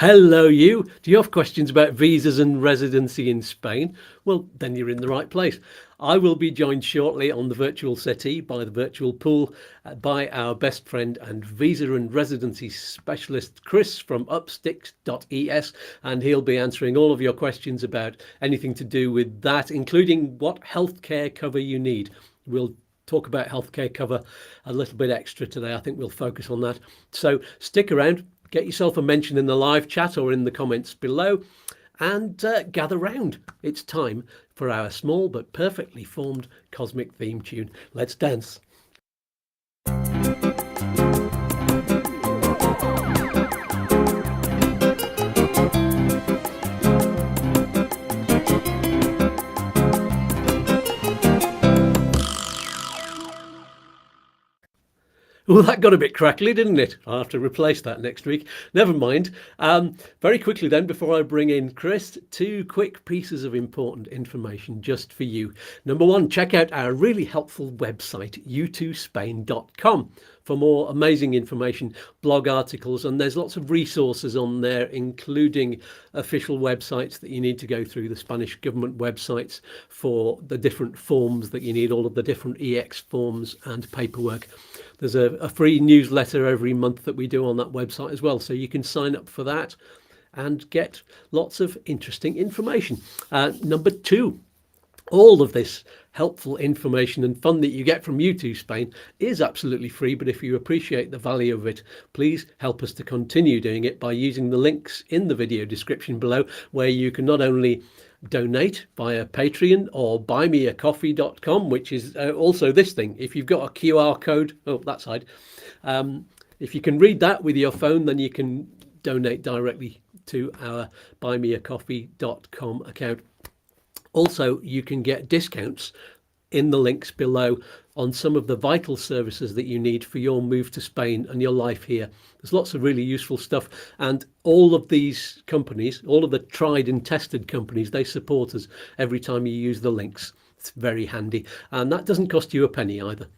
Hello, you. Do you have questions about visas and residency in Spain? Well, then you're in the right place. I will be joined shortly on the virtual settee by the virtual pool by our best friend and visa and residency specialist, Chris from Upsticks.es, and he'll be answering all of your questions about anything to do with that, including what healthcare cover you need. We'll talk about healthcare cover a little bit extra today. I think we'll focus on that. So stick around. Get yourself a mention in the live chat or in the comments below and gather round. It's time for our small but perfectly formed cosmic theme tune. Let's dance. Well, that got a bit crackly, didn't it? I'll have to replace that next week. Never mind. Very quickly then, before I bring in Chris, two quick pieces of important information just for you. Number one, check out our really helpful website, YouTooSpain.com, for more amazing information, blog articles, and there's lots of resources on there, including official websites that you need to go through, the Spanish government websites for the different forms that you need, all of the different EX forms and paperwork. There's a free newsletter every month that we do on that website as well, so you can sign up for that and get lots of interesting information. Number two, all of this helpful information and fun that you get from YouTooSpain is absolutely free, but if you appreciate the value of it, please help us to continue doing it by using the links in the video description below, where you can not only donate via Patreon or buymeacoffee.com, which is also this thing. If you've got a QR code, that side, if you can read that with your phone, then you can donate directly to our buymeacoffee.com account. Also, you can get discounts in the links below on some of the vital services that you need for your move to Spain and your life here. There's lots of really useful stuff, and all of these companies, all of the tried and tested companies, they support us every time you use the links. It's very handy, and that doesn't cost you a penny either.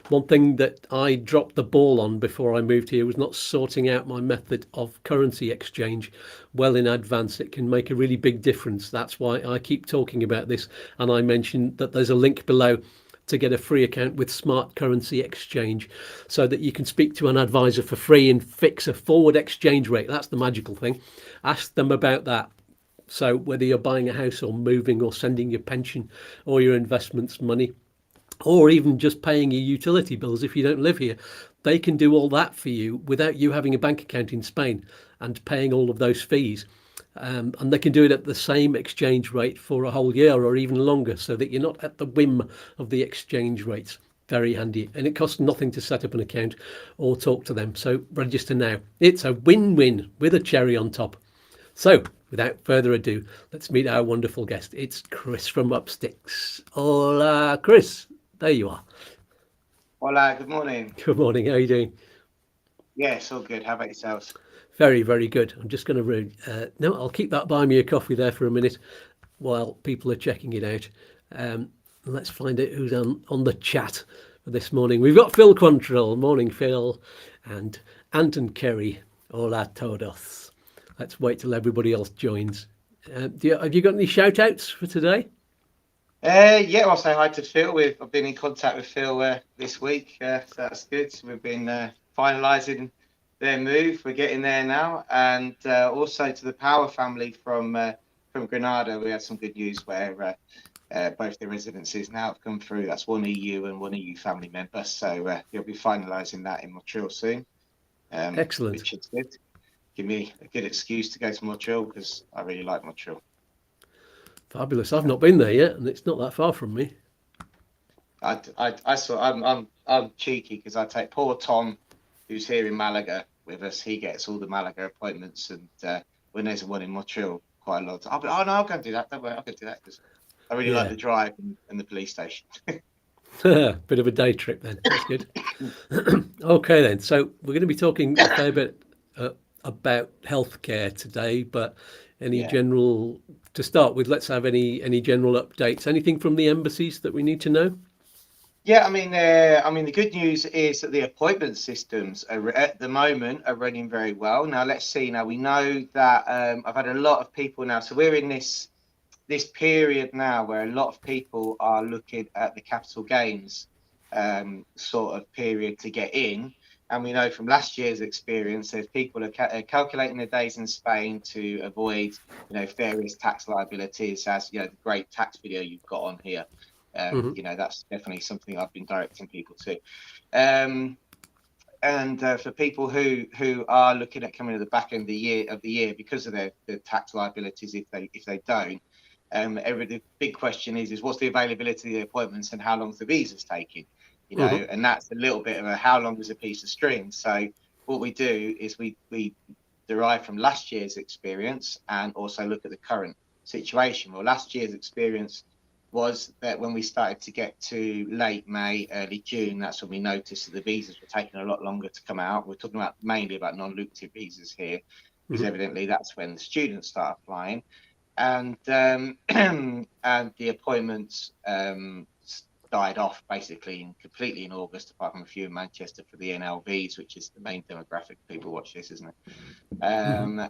One thing that I dropped the ball on before I moved here was not sorting out my method of currency exchange well in advance. It can make a really big difference. That's why I keep talking about this, and I mentioned that there's a link below to get a free account with Smart Currency Exchange, so that you can speak to an advisor for free and fix a forward exchange rate. That's the magical thing. Ask them about that. So whether you're buying a house or moving or sending your pension or your investments money, or even just paying your utility bills if you don't live here, they can do all that for you without you having a bank account in Spain and paying all of those fees. And they can do it at the same exchange rate for a whole year or even longer, so that you're not at the whim of the exchange rates. Very handy, and it costs nothing to set up an account or talk to them. So register now. It's a win-win with a cherry on top. So without further ado, let's meet our wonderful guest. It's Chris from Upsticks. Hola, Chris. There you are. Hola, good morning. Good morning. How are you doing? Yes, all good. How about yourselves? Very, very good. I'm just going to read. No, I'll keep that buy me a coffee there for a minute while people are checking it out. Let's find out who's on the chat for this morning. We've got Phil Quantrill. Morning, Phil. And Anton Kerry. Hola todos. Let's wait till everybody else joins. Have you got any shout outs for today? Yeah, I'll say hi to Phil. I've been in contact with Phil this week, so that's good. We've been finalising their move. We're getting there now, and also to the Power family from Granada. We had some good news where both the residencies now have come through. That's one EU and one EU family member. So you'll be finalising that in Montreal soon. Excellent. Which is good. Give me a good excuse to go to Montreal because I really like Montreal. Fabulous. I've not been there yet, and it's not that far from me. I'm cheeky because I take poor Tom, who's here in Malaga with us. He gets all the Malaga appointments, and when there's one in Montreal, quite a lot. I'll go and do that. Don't worry, I'll go do that because I really like the drive and the police station. Bit of a day trip then. That's good. Okay then. So we're going to be talking a fair bit about healthcare today, but any general, to start with, let's have any general updates. Anything from the embassies that we need to know? Yeah, I mean, the good news is that the appointment systems at the moment are running very well. Now, let's see. Now we know that I've had a lot of people now. So we're in this period now where a lot of people are looking at the capital gains sort of period to get in. And we know from last year's experience, there's people are calculating their days in Spain to avoid, various tax liabilities, as the great tax video you've got on here. Hmm. That's definitely something I've been directing people to. Um, and for people who are looking at coming to the back end of the year because of their tax liabilities, if they don't, the big question is what's the availability of the appointments and how long is the visas taking? Hmm. And that's a little bit of a how long is a piece of string. So what we do is we derive from last year's experience and also look at the current situation. Well, last year's experience was that when we started to get to late May, early June, that's when we noticed that the visas were taking a lot longer to come out. We're talking about mainly about non-lucrative visas here, because Hmm. evidently that's when the students start applying, and and the appointments died off basically completely in August, apart from a few in Manchester for the NLVs, which is the main demographic people watch this, isn't it? Hmm.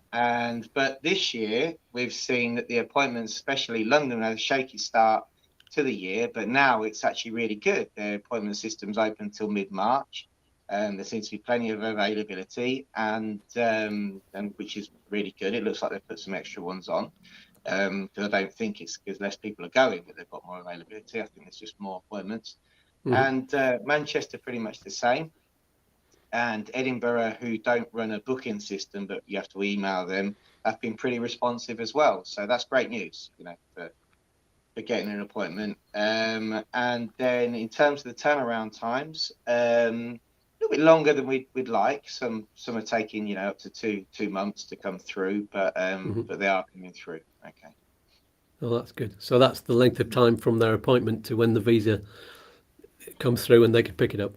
But this year we've seen that the appointments, especially London, had a shaky start to the year, but now it's actually really good. Their appointment system's open until mid-March. There seems to be plenty of availability, and which is really good. It looks like they've put some extra ones on, because I don't think it's because less people are going that they've got more availability. I think there's just more appointments. Hmm. And Manchester pretty much the same, and Edinburgh, who don't run a booking system, but you have to email them, have been pretty responsive as well. So that's great news, for getting an appointment. And then in terms of the turnaround times, a little bit longer than we'd like. Some are taking, up to two months to come through, but Hmm. they are coming through. Okay. Oh, that's good. So that's the length of time from their appointment to when the visa comes through and they can pick it up.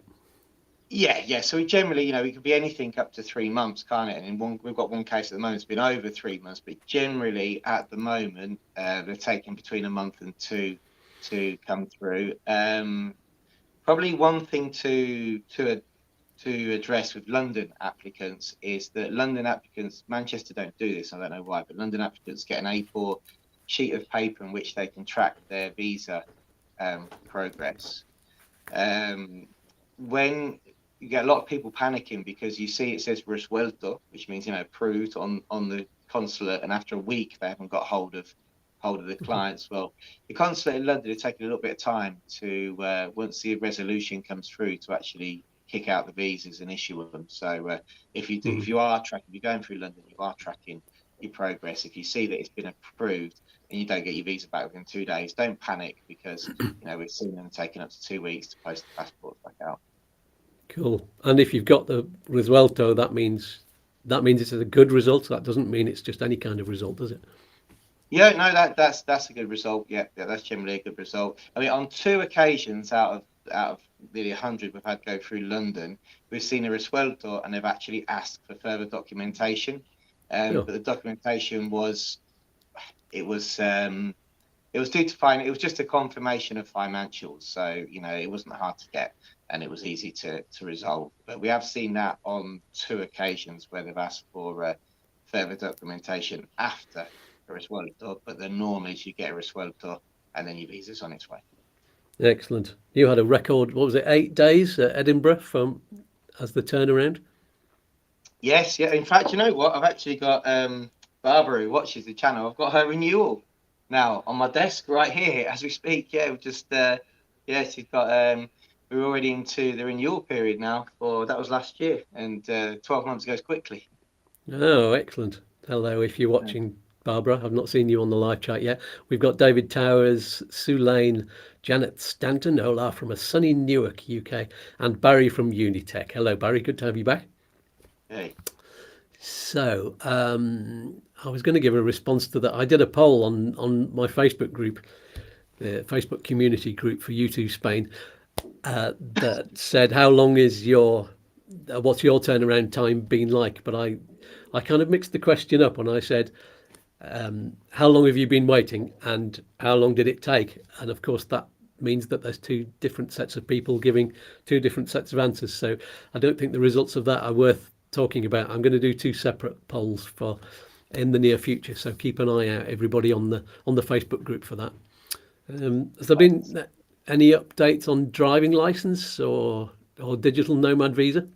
Yeah. So we generally, it could be anything up to 3 months, can't it? And we've got one case at the moment, it's been over 3 months, but generally at the moment, they're taking between a month and two to come through. Probably one thing to address with London applicants is that London applicants, Manchester don't do this, I don't know why, but London applicants get an A4 sheet of paper in which they can track their visa progress. Um, when you get a lot of people panicking because you see it says resuelto, which means approved on the consulate, and after a week they haven't got hold of the clients. Well, the consulate in London is taking a little bit of time to once the resolution comes through to actually kick out the visas and issue them. So if Hmm. if you're going through London, you are tracking your progress. If you see that it's been approved and you don't get your visa back within 2 days, don't panic, because we've seen them taking up to 2 weeks to post the passports back out. Cool. And if you've got the Riswelto, that means it's a good result. That doesn't mean it's just any kind of result, does it? Yeah, no, that's a good result. Yeah, that's generally a good result. I mean, on two occasions out of nearly 100 we've had go through London, we've seen a resuelto and they've actually asked for further documentation. Yeah. But the documentation it was it was just a confirmation of financials. So, it wasn't hard to get and it was easy to resolve. But we have seen that on two occasions where they've asked for further documentation after a resuelto, but the norm is you get a resuelto and then your visa's on its way. Excellent. You had a record, what was it, 8 days at Edinburgh from as the turnaround? Yes, yeah. In fact, you know what? I've actually got Barbara, who watches the channel. I've got her renewal now on my desk right here as we speak. Yeah, we just yeah, she's got we're already into the renewal period now for that was last year, and 12 months goes quickly. Oh, excellent. Hello, if you're Yeah. watching, Barbara. I've not seen you on the live chat yet. We've got David Towers, Sue Lane, Janet Stanton, Ola from a sunny Newark, UK, and Barry from Unitech. Hello, Barry. Good to have you back. Hey. So, I was going to give a response to that. I did a poll on my Facebook group, the Facebook community group for YouTooSpain, that said, "How long is what's your turnaround time been like?" But I kind of mixed the question up, and I said, "How long have you been waiting, and how long did it take?" And of course, that means that there's two different sets of people giving two different sets of answers. So I don't think the results of that are worth talking about. I'm going to do two separate polls for in the near future. So keep an eye out, everybody, on the Facebook group for that. Has there been any updates on driving license or digital nomad visa?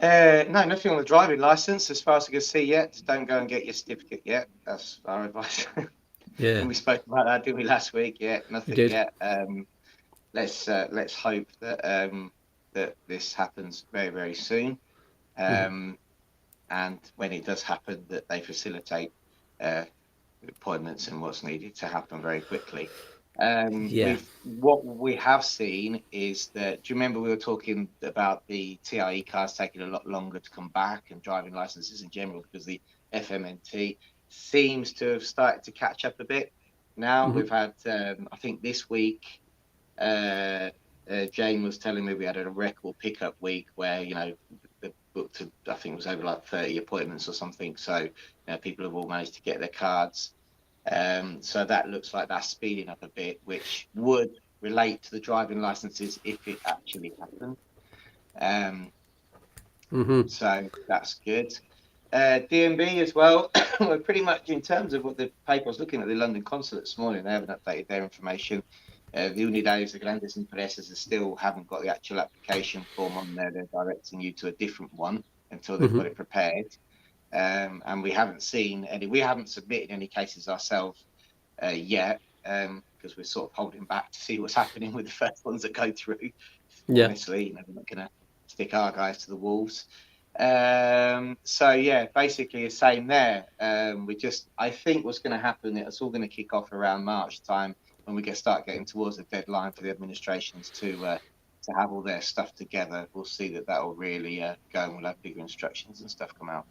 No, nothing on the driving license as far as I can see yet. Don't go and get your certificate yet. That's our advice. Yeah, And we spoke about that, didn't we, last week? Yeah, nothing did. yet. Let's hope that that this happens very, very soon. And when it does happen, that they facilitate appointments and what's needed to happen very quickly. Yeah. What we have seen is that, do you remember we were talking about the TIE cards taking a lot longer to come back, and driving licenses in general, because the FMNT seems to have started to catch up a bit now. We've had, I think this week, Jane was telling me we had a record pickup week where, the booked to, I think it was over like 30 appointments or something. So people have all managed to get their cards. So that looks like that's speeding up a bit, which would relate to the driving licenses if it actually happened. So that's good. DMB as well. We're pretty much, in terms of what the paper was looking at, the London Consulate this morning, they haven't updated their information. The Unidades de Grandes Empresas still haven't got the actual application form on there. They're directing you to a different one until they've got it prepared. And we haven't submitted any cases ourselves yet, because we're sort of holding back to see what's happening with the first ones that go through. Yeah. Honestly, we're not going to stick our guys to the wolves. So yeah, basically the same there. I think what's going to happen, it's all going to kick off around March time, when we start getting towards the deadline for the administrations to have all their stuff together. We'll see that will really go, and we'll have bigger instructions and stuff come out.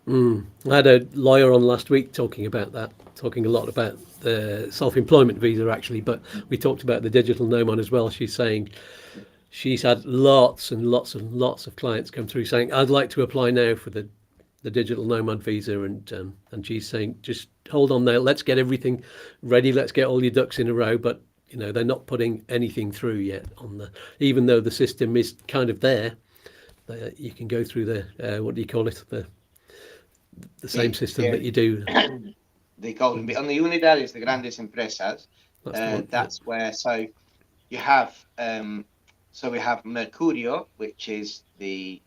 I had a lawyer on last week talking about that, talking a lot about the self-employment visa actually, but we talked about the digital nomad as well. She's saying she's had lots and lots and lots of clients come through saying, I'd like to apply now for the digital nomad visa, and she's saying, just hold on there, let's get everything ready, let's get all your ducks in a row. But they're not putting anything through yet even though the system is kind of there. You can go through the what do you call it, the same system that you do. The golden bit on the Unidades de Grandes Empresas. That's where, so you have we have Mercurio, which is the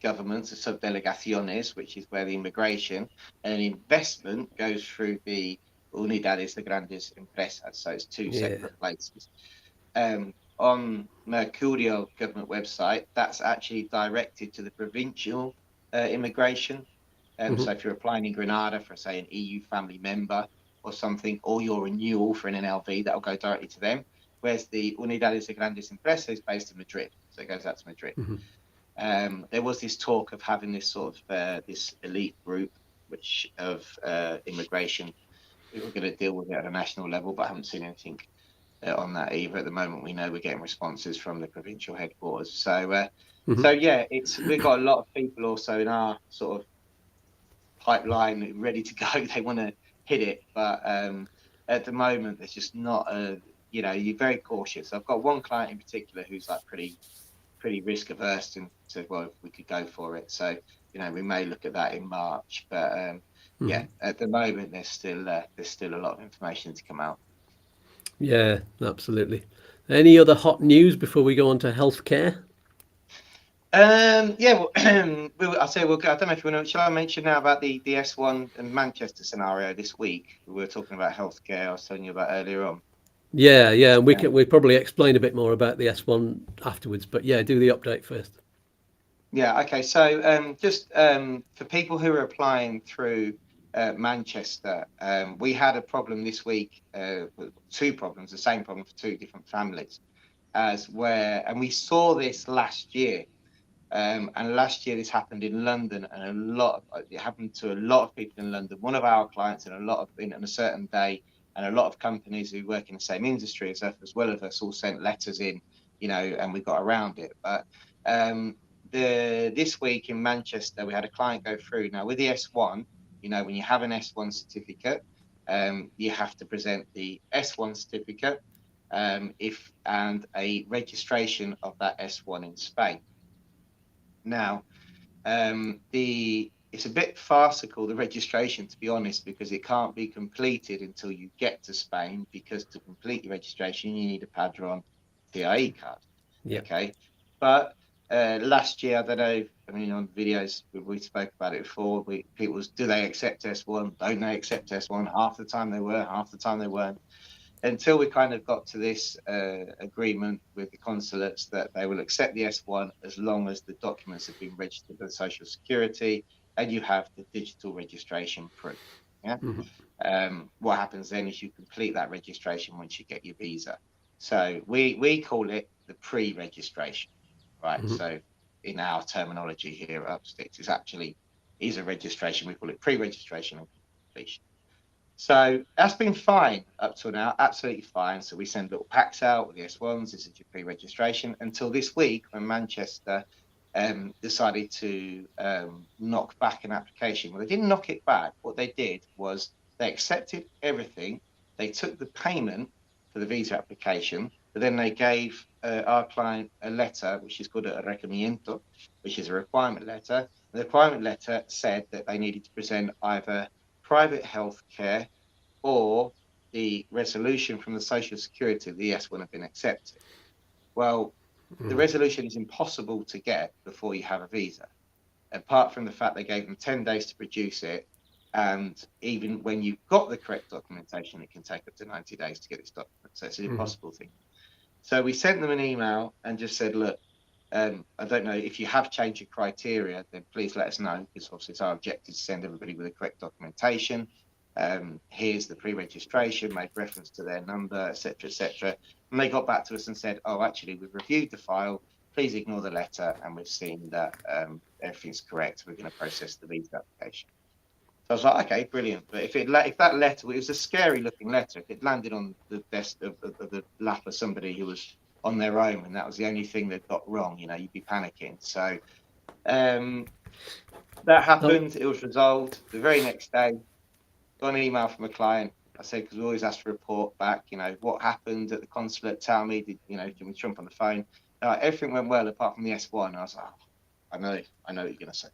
government, the subdelegaciones, which is where the immigration and investment goes through the Unidades de Grandes Empresas. So it's two separate places. On Mercurio government website, that's actually directed to the provincial immigration. So if you're applying in Granada for, say, an EU family member or something, or your renewal for an NLV, that'll go directly to them. Whereas the Unidades de Grandes Empresas is based in Madrid, so it goes out to Madrid. There was this talk of having this sort of this elite group, of immigration, who were going to deal with it at a national level, but I haven't seen anything on that either. At the moment, we know we're getting responses from the provincial headquarters. So yeah, we've got a lot of people also in our sort of pipeline ready to go. They want to hit it, but at the moment there's just not you're very cautious. I've got one client in particular who's like pretty risk averse and said, well, if we could go for it, so we may look at that in March, but yeah, at the moment there's still a lot of information to come out. Yeah, absolutely. Any other hot news before we go on to healthcare? Yeah, well, I'll say, I don't know if you want to, shall I mention now about the S1 and Manchester scenario this week? We were talking about healthcare, I was telling you about earlier on. Yeah, and we'll probably explain a bit more about the S1 afterwards, but yeah, do the update first. Yeah, okay, so just for people who are applying through Manchester, we had a problem this week, two problems, the same problem for two different families, and we saw this last year. And last year this happened in London, and it happened to a lot of people in London. One of our clients, and on a certain day, and a lot of companies who work in the same industry as well as us all sent letters in, and we got around it. But this week in Manchester, we had a client go through. Now with the S1, when you have an S1 certificate, you have to present the S1 certificate, and a registration of that S1 in Spain. Now, it's a bit farcical, the registration, to be honest, because it can't be completed until you get to Spain, because to complete your registration, you need a Padron TIE card. Yeah. Okay. But last year, I don't know, I mean, on videos, we spoke about it before, do they accept S1? Don't they accept S1? Half the time they were, half the time they weren't. Until we kind of got to this agreement with the consulates that they will accept the S1 as long as the documents have been registered with Social Security and you have the digital registration proof. Yeah. What happens then is you complete that registration once you get your visa. So we call it the pre-registration, right? So in our terminology here at Upsticks, it actually is a registration. We call it pre-registration and completion. So that's been fine up till now, absolutely fine. So we send little packs out with the S1s, this is your pre-registration, until this week when Manchester decided to knock back an application. Well, they didn't knock it back. What they did was they accepted everything. They took the payment for the visa application, but then they gave our client a letter, which is called a requerimiento, which is a requirement letter. The requirement letter said that they needed to present either private health care or the resolution from the Social Security, the S1 have been accepted. Well, the resolution is impossible to get before you have a visa, apart from the fact they gave them 10 days to produce it. And even when you've got the correct documentation, it can take up to 90 days to get this document. So it's an impossible thing. So we sent them an email and just said, look, I don't know if you have changed your criteria, then please let us know, because obviously it's our objective to send everybody with the correct documentation. Here's the pre-registration, make reference to their number, etc., etc. And they got back to us and said, oh, actually, we've reviewed the file. Please ignore the letter, and we've seen that everything's correct. We're going to process the visa application. So I was like, okay, brilliant. But if that letter, it was a scary looking letter, if it landed on the desk of the lap of somebody who was on their own, and that was the only thing that got wrong, you'd be panicking. So that happened. It was resolved. The very next day, got an email from a client. I said, because we always ask for a report back, what happened at the consulate, tell me, did we jump on the phone? Everything went well apart from the S1. I was like, I know what you're going to say.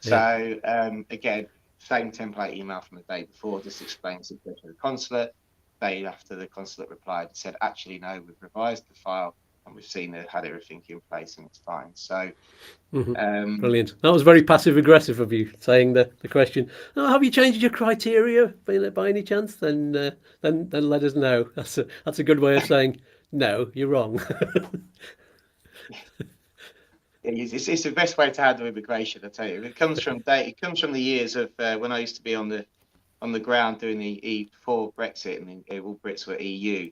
Yeah. So again, same template email from the day before, just explains the situation of the consulate. Day after, the consulate replied and said, actually, no, we've revised the file and we've seen it, had everything in place and it's fine. So brilliant. That was very passive aggressive of you, saying the question, oh, have you changed your criteria by any chance? Then let us know. That's a good way of saying, no, you're wrong. It's the best way to handle immigration, I tell you. It comes from the years of when I used to be on the ground doing before Brexit, and all Brits were EU,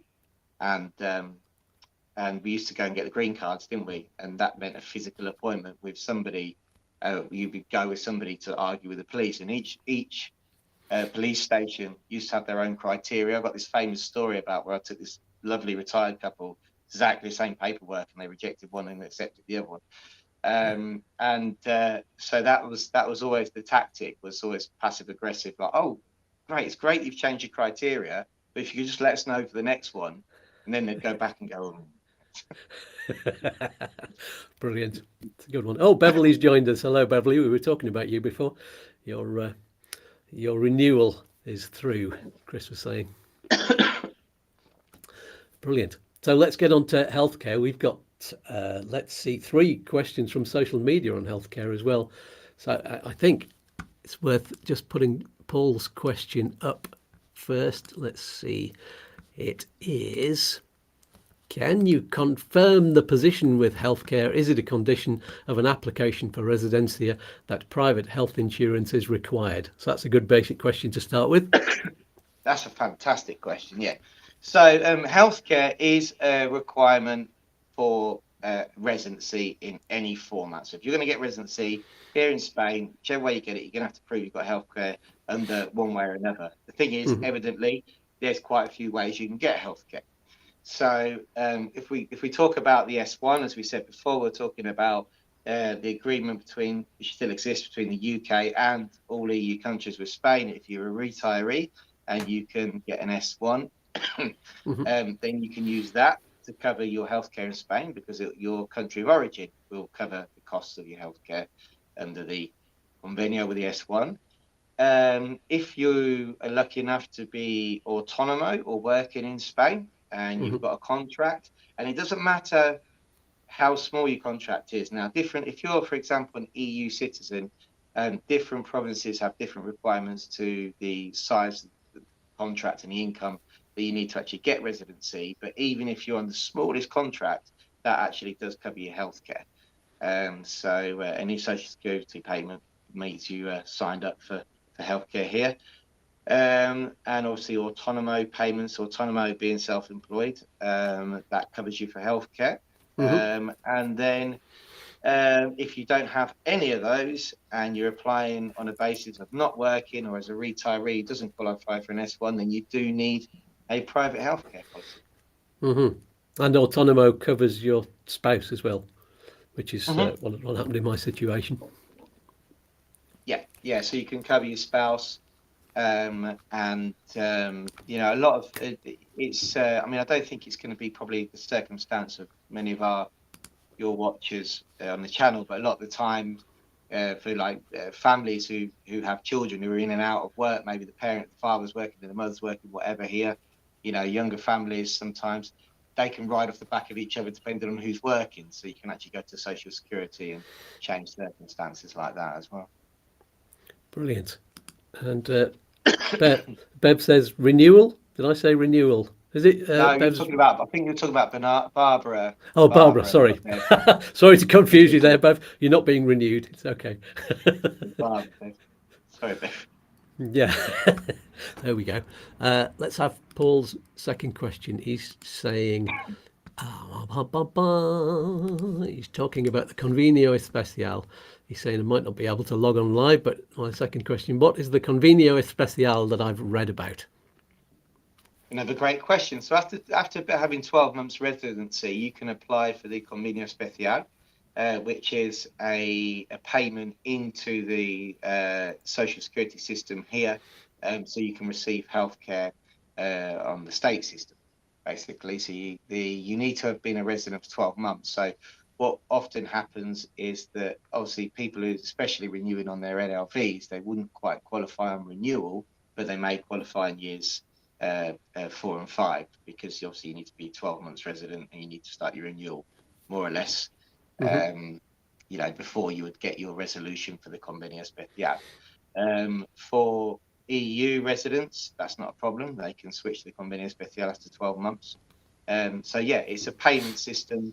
and we used to go and get the green cards, didn't we? And that meant a physical appointment with somebody. You would go with somebody to argue with the police, and each police station used to have their own criteria. I've got this famous story about where I took this lovely retired couple, exactly the same paperwork, and they rejected one and accepted the other one. So that was always the tactic, was always passive aggressive, like, oh, great, it's great you've changed your criteria, but if you could just let us know for the next one, and then they'd go back and go, Brilliant. It's a good one. Oh, Beverly's joined us. Hello, Beverly. We were talking about you before. Your renewal is through, Chris was saying. Brilliant. So let's get on to healthcare. We've got, let's see, 3 questions from social media on healthcare as well. So I think it's worth just putting Paul's question up first. Let's see. It is, can you confirm the position with healthcare? Is it a condition of an application for residencia that private health insurance is required? So that's a good basic question to start with. That's a fantastic question, yeah. So healthcare is a requirement for residency in any format. So if you're going to get residency here in Spain, whichever way you get it, you're going to have to prove you've got healthcare under one way or another. The thing is, evidently, there's quite a few ways you can get healthcare. So if we talk about the S1, as we said before, we're talking about the agreement which still exists between the UK and all EU countries with Spain. If you're a retiree and you can get an S1, Mm-hmm. then you can use that to cover your healthcare in Spain, because your country of origin will cover the costs of your healthcare under the Convenio with the S1. If you are lucky enough to be autonomo or working in Spain and you've Mm-hmm. got a contract, and it doesn't matter how small your contract is. Now, different, if you're, for example, an EU citizen, different provinces have different requirements to the size of the contract and the income that you need to actually get residency. But even if you're on the smallest contract, that actually does cover your healthcare. So any social security payment means you signed up for healthcare here. And obviously autonomo payments, autonomo being self-employed, that covers you for healthcare. Mm-hmm. And then if you don't have any of those and you're applying on a basis of not working or as a retiree doesn't qualify for an S1, then you do need a private healthcare policy. Mm-hmm. And autonomo covers your spouse as well, which is Mm-hmm. what happened in my situation. Yeah. So you can cover your spouse. And you know, a lot of it's I mean, I don't think it's going to be probably the circumstance of many of your watchers on the channel, but a lot of the time for like families who have children who are in and out of work, maybe the father's working and the mother's working, whatever here, you know, younger families, sometimes they can ride off the back of each other depending on who's working, so you can actually go to social security and change circumstances like that as well. Brilliant. And Bev says renewal. Did I say renewal? Is it No, Bev's? I think you're talking about Barbara. Oh, Barbara, sorry. Not Bev. Sorry to confuse you there, Bev. You're not being renewed. It's okay. Barbara. Sorry, Bev. Yeah. There we go. Let's have Paul's second question. He's saying, he's talking about the Convenio Especial. He's saying I might not be able to log on live, but my second question, what is the Convenio Especial that I've read about? Another great question. So after having 12 months residency, you can apply for the Convenio Especial, which is a payment into the social security system here, so you can receive healthcare on the state system, basically. So you need to have been a resident for 12 months. So what often happens is that obviously people who especially renewing on their NLVs, they wouldn't quite qualify on renewal, but they may qualify in years 4 and 5, because obviously you need to be 12 months resident and you need to start your renewal more or less, Mm-hmm. you know, before you would get your resolution for the Convenio Especial. For EU residents, that's not a problem. They can switch to the Convenio Especial after 12 months. So yeah, it's a payment system.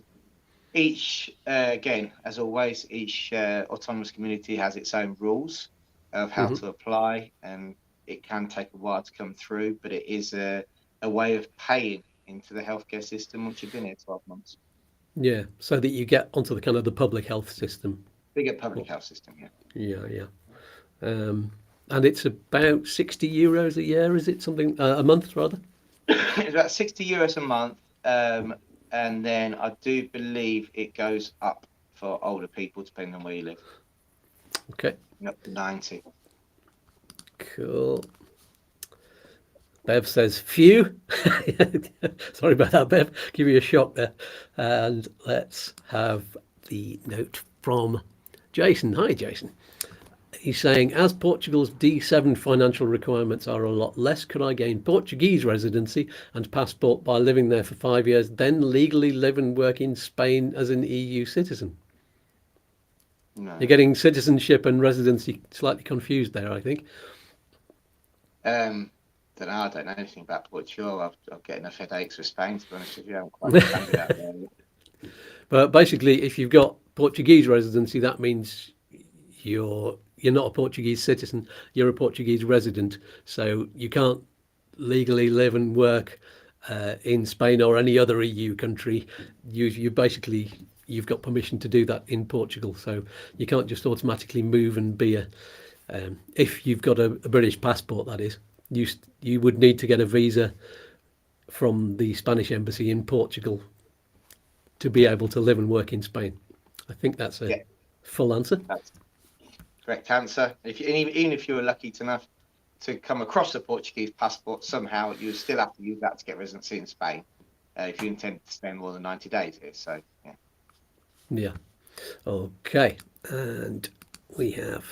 Each, again, as always, each autonomous community has its own rules of how Mm-hmm. to apply, and it can take a while to come through, but it is a way of paying into the healthcare system once you've been here 12 months. Yeah, so that you get onto the kind of the public health system. Bigger public health system, yeah. Yeah. And it's about €60 a year, is it something a month rather? It's about €60 a month, and then I do believe it goes up for older people depending on where you live, Okay, up to 90. cool. Bev says phew. Sorry about that, Bev. Give you a shock there. And let's have the note from Jason. Hi, Jason. He's saying, as Portugal's D7 financial requirements are a lot less, could I gain Portuguese residency and passport by living there for 5 years, then legally live and work in Spain as an EU citizen? No. You're getting citizenship and residency slightly confused there, I think. I don't know anything about Portugal. I'll get enough headaches with Spain, to be honest with you. I haven't quite understand it out there. But basically, if you've got Portuguese residency, that means you're not a Portuguese citizen, you're a Portuguese resident. So you can't legally live and work in Spain or any other EU country. You've got permission to do that in Portugal. So you can't just automatically move and be if you've got a British passport, that is. You would need to get a visa from the Spanish embassy in Portugal to be able to live and work in Spain. I think that's full answer. That's correct answer. Even if you were lucky enough to come across a Portuguese passport, somehow you still have to use that to get residency in Spain if you intend to spend more than 90 days here. So, yeah. Yeah. Okay. And we have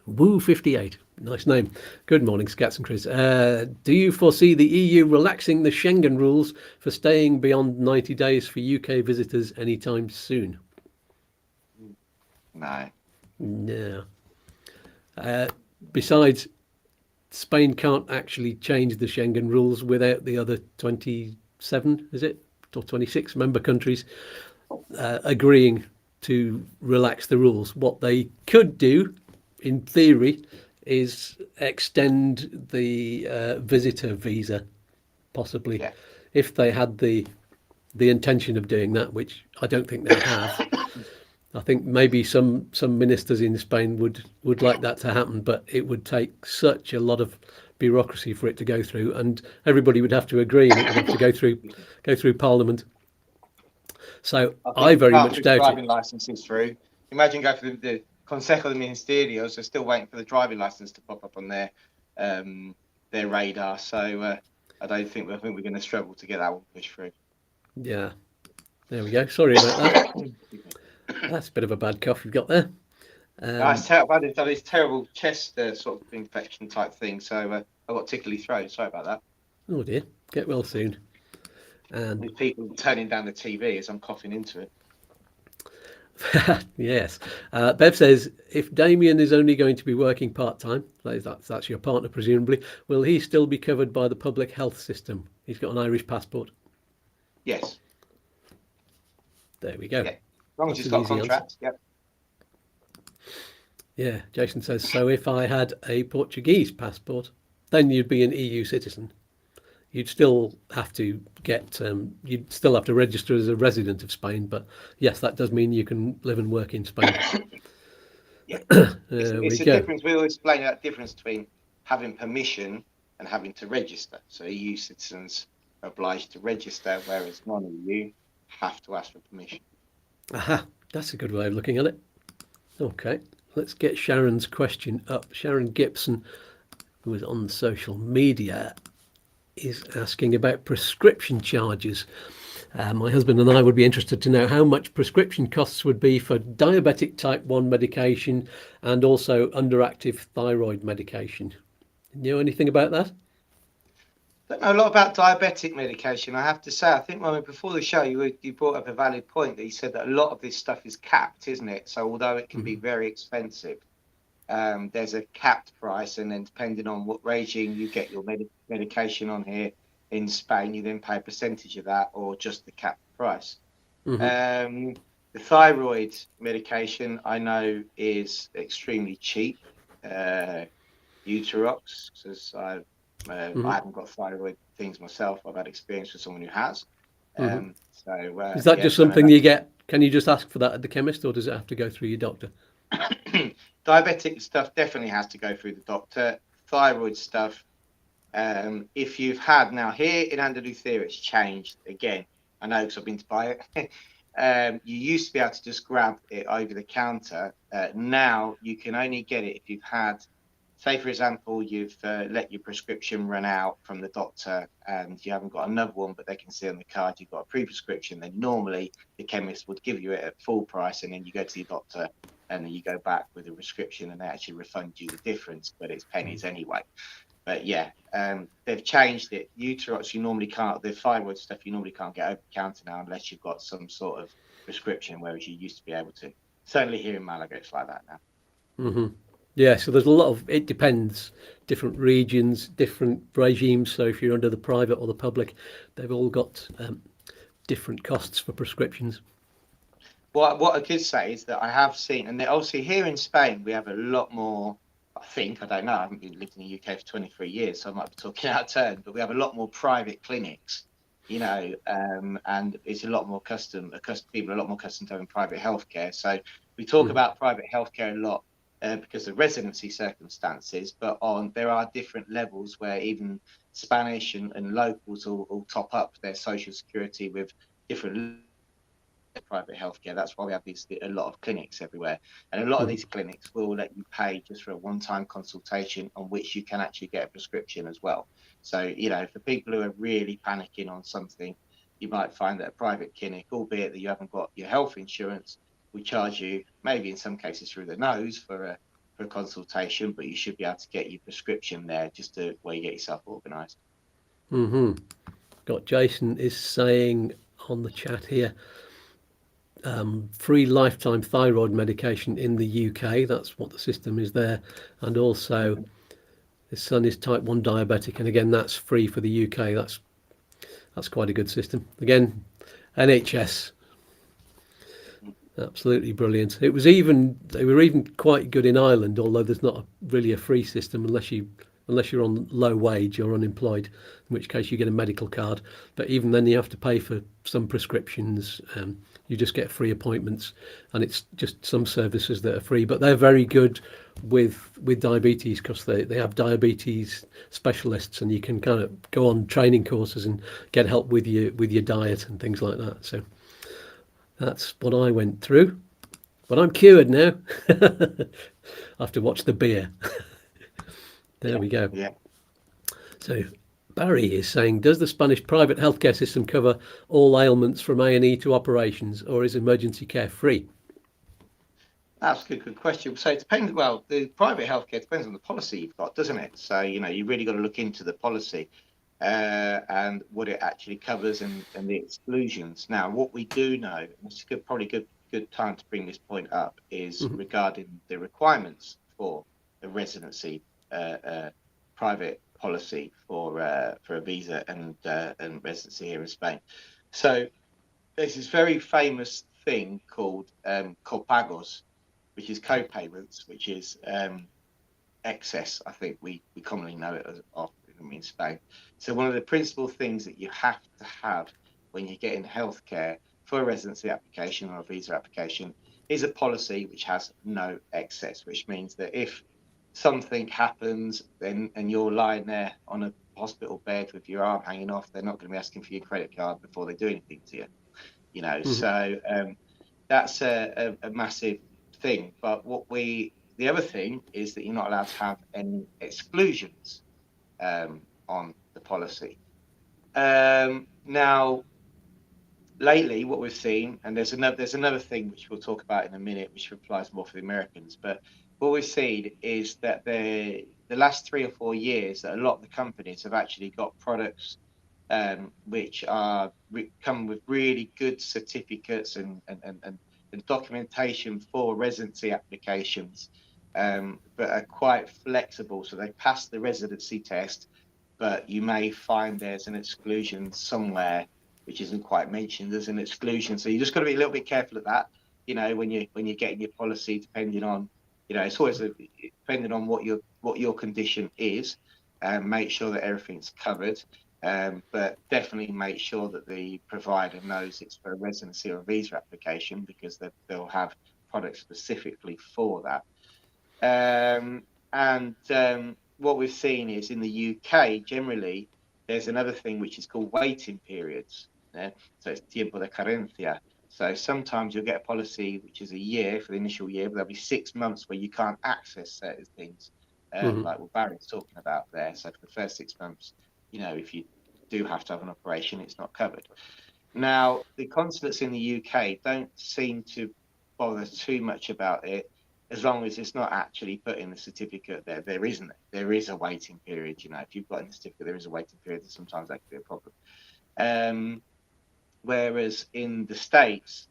Woo58. Nice name. Good morning, Skatz and Chris. Do you foresee the EU relaxing the Schengen rules for staying beyond 90 days for UK visitors anytime soon? No. No. Besides, Spain can't actually change the Schengen rules without the other 27, is it? Or 26 member countries agreeing to relax the rules. What they could do, in theory, is extend the visitor visa, possibly, Yeah. if they had the intention of doing that, which I don't think they have. I think maybe some ministers in Spain would like that to happen, but it would take such a lot of bureaucracy for it to go through, and everybody would have to agree, and it would have to go through Parliament. So I very much doubt driving it. licenses through. Imagine going for the Consejo de Ministerios. They're still waiting for the driving license to pop up on their radar. So I think we're going to struggle to get that one pushed through. Yeah, there we go. Sorry about that. That's a bit of a bad cough you've got there. It's terrible. I've had this terrible chest sort of infection type thing. So I've got tickly throat. Sorry about that. Oh dear. Get well soon. And with people turning down the TV as I'm coughing into it. yes. Bev says, if Damien is only going to be working part-time, that's your partner presumably, will he still be covered by the public health system? He's got an Irish passport. Yes. There we go. Yeah. As long as he's got contracts. Yep. Yeah. Jason says, so if I had a Portuguese passport, then you'd be an EU citizen. You'd still have to register as a resident of Spain, but yes, that does mean you can live and work in Spain. Yeah. It's a difference. We always explain that difference between having permission and having to register. So EU citizens are obliged to register, whereas non-EU have to ask for permission. Aha, that's a good way of looking at it. Okay, let's get Sharon's question up. Sharon Gibson, who is on social media, is asking about prescription charges. My husband and I would be interested to know how much prescription costs would be for diabetic type 1 medication and also underactive thyroid medication. You know anything about that? I don't know a lot about diabetic medication, I have to say. I think before the show, you brought up a valid point that you said that a lot of this stuff is capped, isn't it? So although it can be very expensive, there's a capped price, and then depending on what regime you get your medication on here in Spain, you then pay a percentage of that or just the capped price. The thyroid medication I know is extremely cheap. Uterox, because I haven't got thyroid things myself. I've had experience with someone who has. Is that just something you get? Can you just ask for that at the chemist, or does it have to go through your doctor? Diabetic stuff definitely has to go through the doctor. Thyroid stuff, if you've had, now here in Andalusia, it's changed again. I know because I've been to buy it. You used to be able to just grab it over the counter. Now you can only get it if you've had, say for example, you've let your prescription run out from the doctor and you haven't got another one, but they can see on the card you've got a pre-prescription. Then normally the chemist would give you it at full price, and then you go to your doctor and then you go back with a prescription and they actually refund you the difference, but it's pennies anyway. But yeah, they've changed it. Uterox, you normally can't, the thyroid stuff, you normally can't get over the counter now unless you've got some sort of prescription, whereas you used to be able to. Certainly here in Malaga, it's like that now. Yeah, so there's a lot of, it depends, different regions, different regimes. So if you're under the private or the public, they've all got different costs for prescriptions. What I could say is that I have seen, and obviously here in Spain, we have a lot more, I don't know, I haven't lived in the UK for 23 years, so I might be talking out of turn, but we have a lot more private clinics, and it's a lot more people are a lot more accustomed to having private healthcare. So we talk about private healthcare a lot because of residency circumstances, but there are different levels where even Spanish and locals will top up their social security with different private healthcare. That's why we have a lot of clinics everywhere, and a lot of these clinics will let you pay just for a one-time consultation on which you can actually get a prescription as well. So, for people who are really panicking on something, you might find that a private clinic, albeit that you haven't got your health insurance, will charge you maybe in some cases through the nose for a consultation, but you should be able to get your prescription there just to where you get yourself organised. Got Jason is saying on the chat here, free lifetime thyroid medication in the UK. That's what the system is there. And also his son is type 1 diabetic, and again that's free for the UK. That's quite a good system. Again, NHS, absolutely brilliant. They were even quite good in Ireland, although there's not really a free system unless you're on low wage or unemployed, in which case you get a medical card. But even then you have to pay for some prescriptions. You just get free appointments, and it's just some services that are free, but they're very good with diabetes, because they have diabetes specialists, and you can kind of go on training courses and get help with your diet and things like that. So that's what I went through, but I'm cured now. I have to watch the beer. There we go. Yeah. So Barry is saying, does the Spanish private healthcare system cover all ailments from A&E to operations, or is emergency care free? That's a good question. So it depends. Well, the private healthcare depends on the policy you've got, doesn't it? So, you really got to look into the policy and what it actually covers and the exclusions. Now, what we do know, and it's probably good time to bring this point up, is regarding the requirements for a residency private policy for a visa and residency here in Spain. So there's this very famous thing called copagos, which is co-payments, which is excess. I think we commonly know it as in Spain. So one of the principal things that you have to have when you're getting healthcare for a residency application or a visa application is a policy which has no excess, which means that if something happens and you're lying there on a hospital bed with your arm hanging off, they're not going to be asking for your credit card before they do anything to you. So that's a massive thing. But the other thing is that you're not allowed to have any exclusions on the policy. Now, lately, what we've seen, and there's another thing which we'll talk about in a minute, which applies more for the Americans, but what we've seen is that the last 3 or 4 years, that a lot of the companies have actually got products which come with really good certificates and documentation for residency applications, but are quite flexible. So they pass the residency test, but you may find there's an exclusion somewhere which isn't quite mentioned as an exclusion. So you just got to be a little bit careful of that, when you're getting your policy, depending on, it's always depending on what your condition is, and make sure that everything's covered. But definitely make sure that the provider knows it's for a residency or a visa application, because they'll have products specifically for that. What we've seen is in the UK, generally, there's another thing which is called waiting periods. So it's tiempo de carencia. So sometimes you'll get a policy which is a year for the initial year, but there'll be 6 months where you can't access certain things, like what Barry's talking about there. So for the first 6 months, if you do have to have an operation, it's not covered. Now, the consulates in the UK don't seem to bother too much about it, as long as it's not actually put in the certificate there is a waiting period. If you've got in the certificate there is a waiting period, sometimes that could be a problem. Whereas in the States,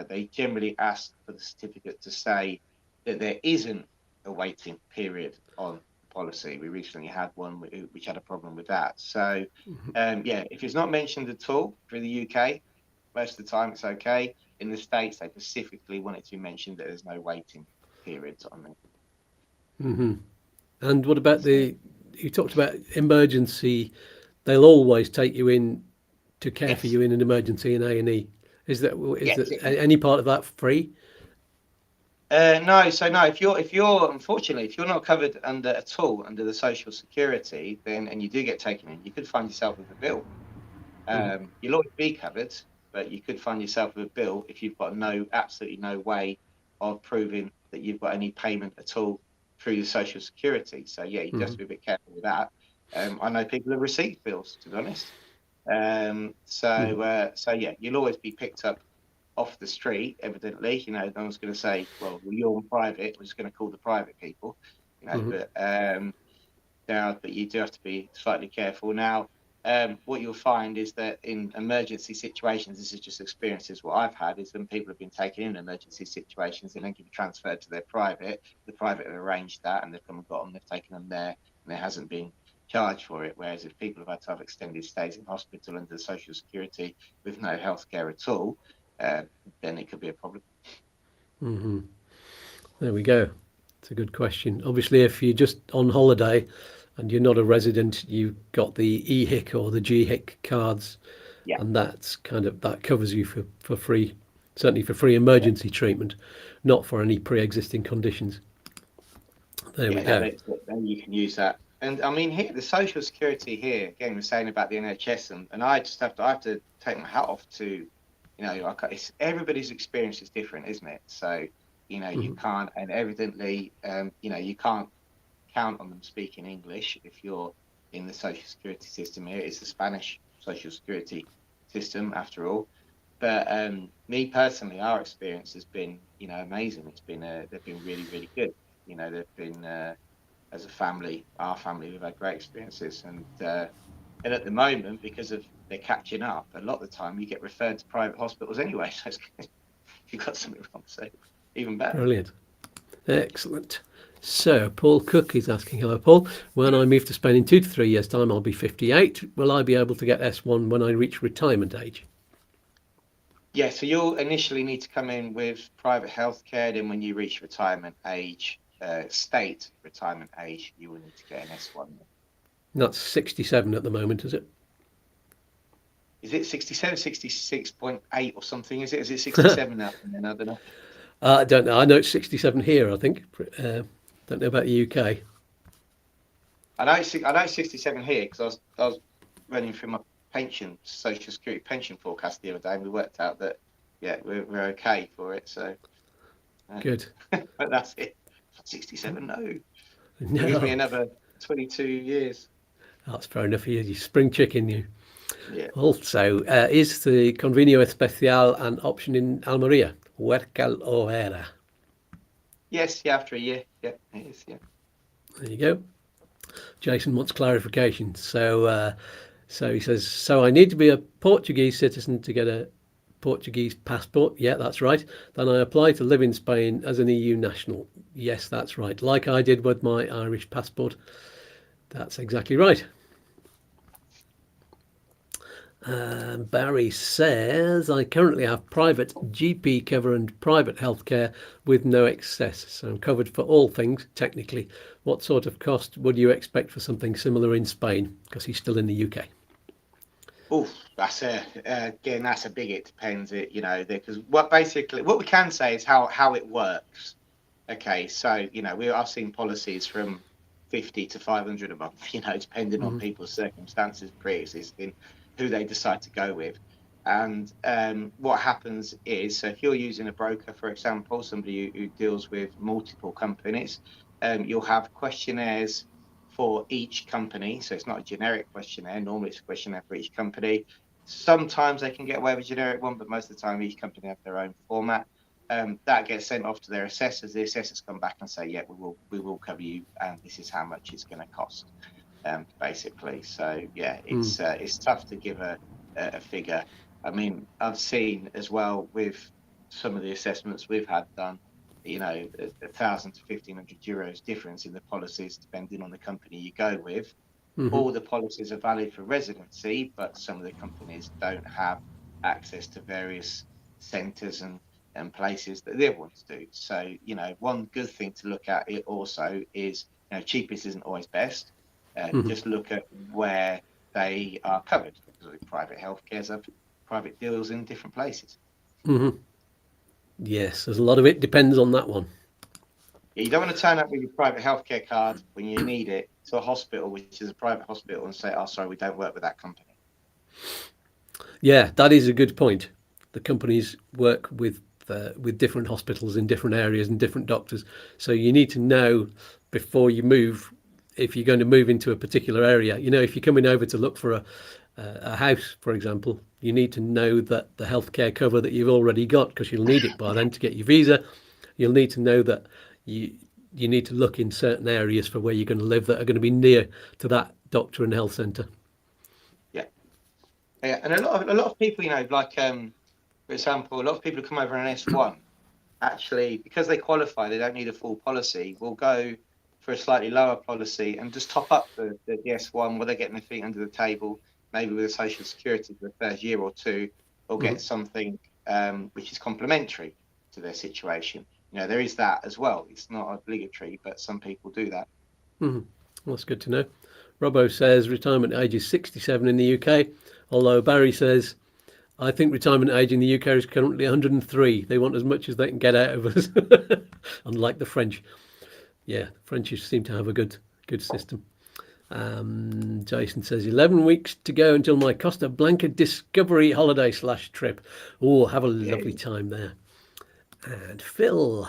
they generally ask for the certificate to say that there isn't a waiting period on the policy. We recently had one which had a problem with that. So, if it's not mentioned at all for the UK, most of the time it's okay. In the States, they specifically want it to be mentioned that there's no waiting periods on it. And what about you talked about emergency? They'll always take you in to care for you in an emergency in A&E. Is that any part of that free? No. So no. If you're unfortunately, if you're not covered at all under the Social Security, then and you do get taken in, you could find yourself with a bill. You'll always be covered, but you could find yourself with a bill if you've got absolutely no way of proving that you've got any payment at all through your social security. So yeah, you just have to be a bit careful with that. I know people have received bills, to be honest. So yeah, you'll always be picked up off the street, evidently. You know, no one's going to say, well, you're on private, we're just going to call the private people, you know, but you do have to be slightly careful. Now, what you'll find is that in emergency situations, this is just experiences what I've had, is when people have been taken in emergency situations and then can be transferred to their private, the private have arranged that and they've come and got them, they've taken them there, and there hasn't been charged for it. Whereas if people have had to have extended stays in hospital under social security with no health care at all, then it could be a problem. There we go. It's a good question. Obviously, if you're just on holiday and you're not a resident, you've got the EHIC or the GHIC cards, Yeah. and that covers you for free, certainly for free emergency treatment, not for any pre-existing conditions. There we go. Then you can use that. And I mean, here the social security here again, we're saying about the NHS, and I have to take my hat off to, you know, everybody's experience is different, isn't it? So, you know, you can't, and evidently, you know, you can't count on them speaking English if you're in the social security system here. It's the Spanish social security system after all. But me personally, our experience has been, you know, amazing. It's been they've been really, really good. You know, they've been as a family, our family, we've had great experiences, and at the moment, because of they're catching up, a lot of the time you get referred to private hospitals anyway. So if you've got something wrong, so even better. Brilliant. Excellent. So Paul Cook is asking, hello Paul, when I move to Spain in 2 to 3 years time, I'll be 58. Will I be able to get S1 when I reach retirement age? Yeah, so you'll initially need to come in with private healthcare. Then when you reach retirement age, state retirement age, you will need to get an S1. That's 67 at the moment, is it? Is it 67, 66.8 or something? Is it 67 now? I don't know. I don't know. I know it's 67 here, I think. Don't know about the UK. I know it's 67 here because I was running through my social security pension forecast the other day, and we worked out that we're okay for it. So good. But that's it. 67, no. No. It gives me another 22 years. That's fair enough. You spring chicken, you. Yeah. Also, is the Convenio Especial an option in Almeria? Huércal o Era? Yes, yeah, after a year. Yeah, it is, yeah. There you go. Jason wants clarification. So he says, so I need to be a Portuguese citizen to get a Portuguese passport. Yeah, that's right. Then I apply to live in Spain as an EU national. Yes, that's right. Like I did with my Irish passport. That's exactly right. Barry says, I currently have private GP cover and private healthcare with no excess. So I'm covered for all things, technically. What sort of cost would you expect for something similar in Spain? Because he's still in the UK. Oh, that's a big, it depends, you know, because what we can say is how it works. Okay, so, you know, I've seen policies from 50 to 500 a month, you know, depending on people's circumstances, pre-existing, who they decide to go with. And what happens is, so if you're using a broker, for example, somebody who deals with multiple companies, you'll have questionnaires for each company. So it's not a generic questionnaire. Normally it's a questionnaire for each company. Sometimes they can get away with a generic one, but most of the time each company have their own format. That gets sent off to their assessors. The assessors come back and say, yeah, we will cover you, and this is how much it's going to cost. Basically. So yeah, it's tough to give a figure. I mean, I've seen as well with some of the assessments we've had done, you know, 1,000 to 1,500 euros difference in the policies depending on the company you go with. All the policies are valid for residency, but some of the companies don't have access to various centres and places that the other ones do. So, you know, one good thing to look at it also is, you know, cheapest isn't always best. Just look at where they are covered. Because private healthcare have private deals in different places. Yes, there's a lot of it depends on that one. Yeah, you don't want to turn up with your private healthcare card when you need it to a hospital, which is a private hospital, and say, "Oh, sorry, we don't work with that company." Yeah, that is a good point. the companies work with different hospitals in different areas and different doctors. So you need to know before you move, if you're going to move into a particular area. You know, if you're coming over to look for a house, for example, you need to know that the healthcare cover that you've already got, because you'll need it by then to get your visa. You'll need to know that you need to look in certain areas for where you're going to live that are going to be near to that doctor and health centre. Yeah, yeah, and a lot of people, you know, like for example, a lot of people who come over on an S1, actually, because they qualify, they don't need a full policy, will go for a slightly lower policy and just top up the S1 where they're getting their feet under the table, maybe with a social security for the first year or two, or get something which is complementary to their situation. You know, there is that as well. It's not obligatory, but some people do that. Well, that's good to know. Robbo says retirement age is 67 in the UK, although Barry says, I think retirement age in the UK is currently 103. They want as much as they can get out of us, unlike the French. Yeah, the French seem to have a good system. Jason says 11 weeks to go until my Costa Blanca discovery holiday / trip. Oh, have a lovely time there. And Phil.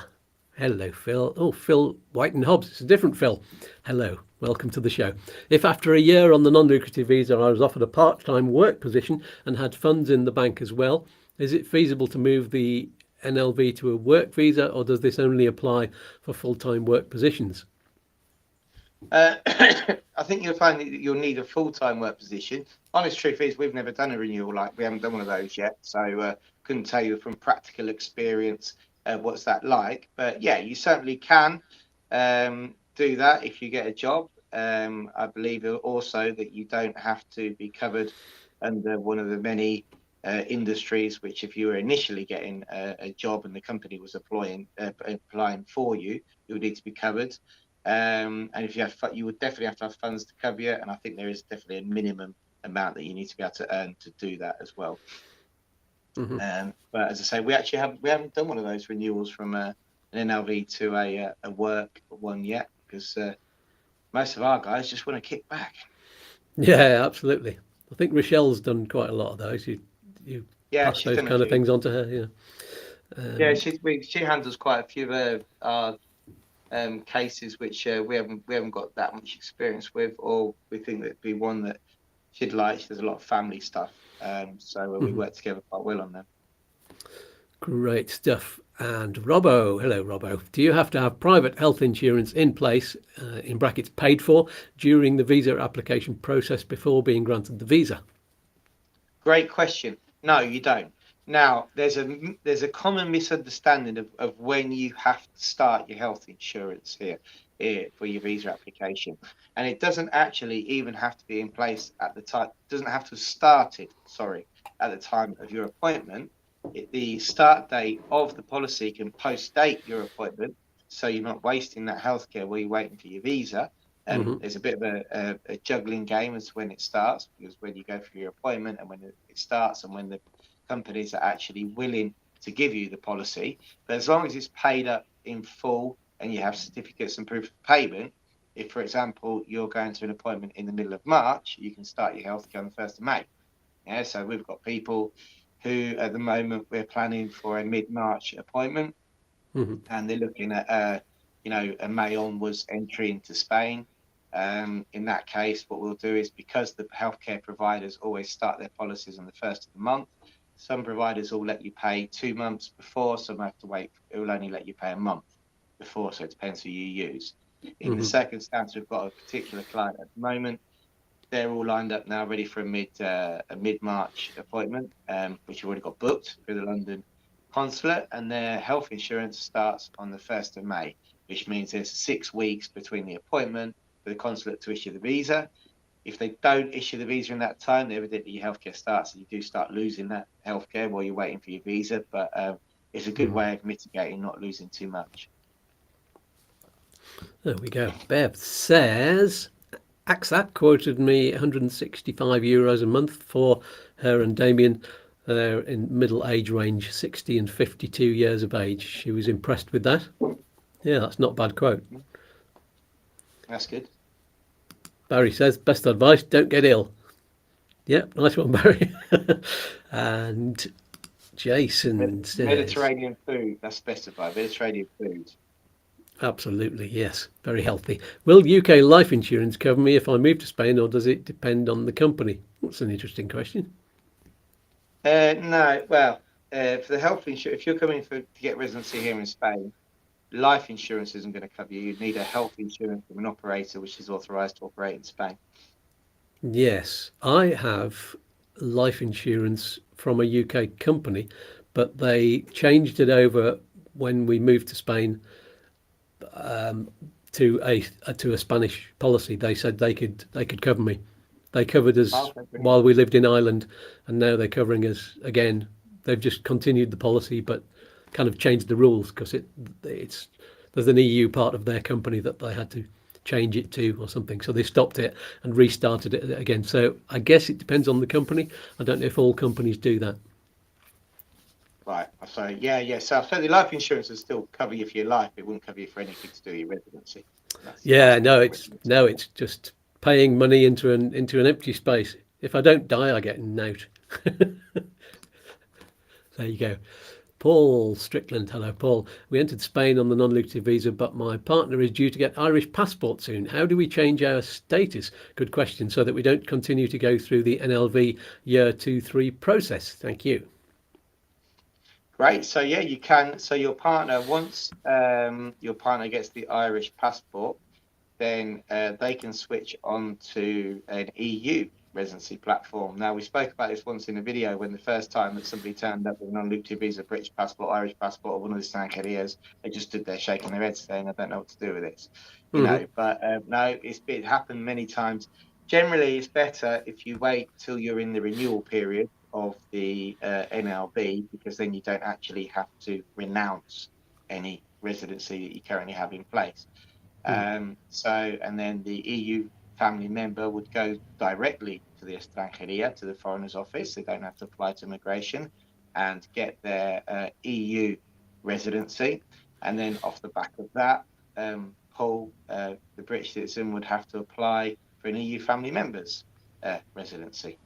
Hello, Phil. Oh, Phil White and Hobbs. It's a different Phil. Hello. Welcome to the show. If after a year on the non-lucrative visa I was offered a part-time work position and had funds in the bank as well, is it feasible to move the NLV to a work visa, or does this only apply for full-time work positions? I think you'll find that you'll need a full-time work position. Honest truth is, we've never done a renewal like we haven't done one of those yet, so couldn't tell you from practical experience what's that like. But yeah, you certainly can do that if you get a job. I believe also that you don't have to be covered under one of the many industries which, if you were initially getting a job and the company was applying for you, you would need to be covered. And if you have, you would definitely have to have funds to cover you. And I think there is definitely a minimum amount that you need to be able to earn to do that as well. But as I say, we haven't done one of those renewals from an NLV to a work one yet, because most of our guys just want to kick back. Yeah, absolutely. I think Rochelle's done quite a lot of those. You pass those kind of things on to her. Yeah. She handles quite a few of our cases which we haven't got that much experience with, or we think that'd be one that she'd like. There's a lot of family stuff, so we work together quite well on them. Great stuff. And Robbo, hello Robbo. Do you have to have private health insurance in place, in brackets paid for, during the visa application process before being granted the visa? Great question. No, you don't. Now, there's a common misunderstanding of when you have to start your health insurance here for your visa application, and it doesn't actually even have to be in place at the time. It doesn't have to have started, at the time of your appointment. The start date of the policy can post-date your appointment, so you're not wasting that healthcare while you're waiting for your visa. There's a bit of a juggling game as to when it starts, because when you go for your appointment and when it starts and when the companies are actually willing to give you the policy. But as long as it's paid up in full and you have certificates and proof of payment, if, for example, you're going to an appointment in the middle of March, you can start your healthcare on the 1st of May. Yeah, so we've got people who, at the moment, we're planning for a mid-March appointment, and they're looking at, a May onwards entry into Spain. In that case, what we'll do is, because the healthcare providers always start their policies on the 1st of the month, some providers will let you pay 2 months before, some have to wait. It will only let you pay a month before, so it depends who you use. In the circumstance, we've got a particular client at the moment. They're all lined up now, ready for a mid-March appointment, which you've already got booked through the London consulate, and their health insurance starts on the 1st of May, which means there's 6 weeks between the appointment for the consulate to issue the visa. If they don't issue the visa in that time, evidently your healthcare starts, and you do start losing that healthcare while you're waiting for your visa. But it's a good way of mitigating, not losing too much. There we go. Bev says, AXAP quoted me €165 a month for her and Damien. They're in middle age range, 60 and 52 years of age. She was impressed with that. Yeah, that's not a bad quote. That's good. Barry says, best advice, don't get ill. Yeah, nice one, Barry. And Jason says, Mediterranean food, that's specified. Mediterranean food. absolutely, yes, very healthy. Will UK life insurance cover me if I move to Spain, or does it depend on the company? That's an interesting question. No, well, for the health insurance, if you're coming to get residency here in Spain, life insurance isn't going to cover you. You'd need a health insurance from an operator which is authorised to operate in Spain. Yes, I have life insurance from a UK company, but they changed it over when we moved to Spain, to a Spanish policy. They said they could cover me. They covered us Okay, brilliant. while we lived in Ireland, and now they're covering us again. They've just continued the policy, but kind of changed the rules because it's there's an EU part of their company that they had to change it to or something. So they stopped it and restarted it again. So I guess it depends on the company. I don't know if all companies do that. Right. So yeah. So the life insurance will still cover you for your life. It wouldn't cover you for anything to do with your residency. Yeah, no, it's just paying money into an empty space. If I don't die, I get a note. There you go. Paul Strickland, hello Paul. We entered Spain on the non-lucrative visa, but my partner is due to get Irish passport soon. How do we change our status? Good question, so that we don't continue to go through the NLV year 2-3 process. Thank you. Great. So yeah, you can. So your partner, once your partner gets the Irish passport, then they can switch on to an EU residency platform. Now, we spoke about this once in a video when the first time that somebody turned up with a non-lucrative visa, British passport, Irish passport, or one of the Stancarillas, they just stood there shaking their heads saying, I don't know what to do with this. But no, it happened many times. Generally, it's better if you wait till you're in the renewal period of the NLB, because then you don't actually have to renounce any residency that you currently have in place. And then the EU family member would go directly to the Estrangeria, to the Foreigners Office. They don't have to apply to immigration and get their EU residency. And then off the back of that, Paul, the British citizen, would have to apply for an EU family member's residency.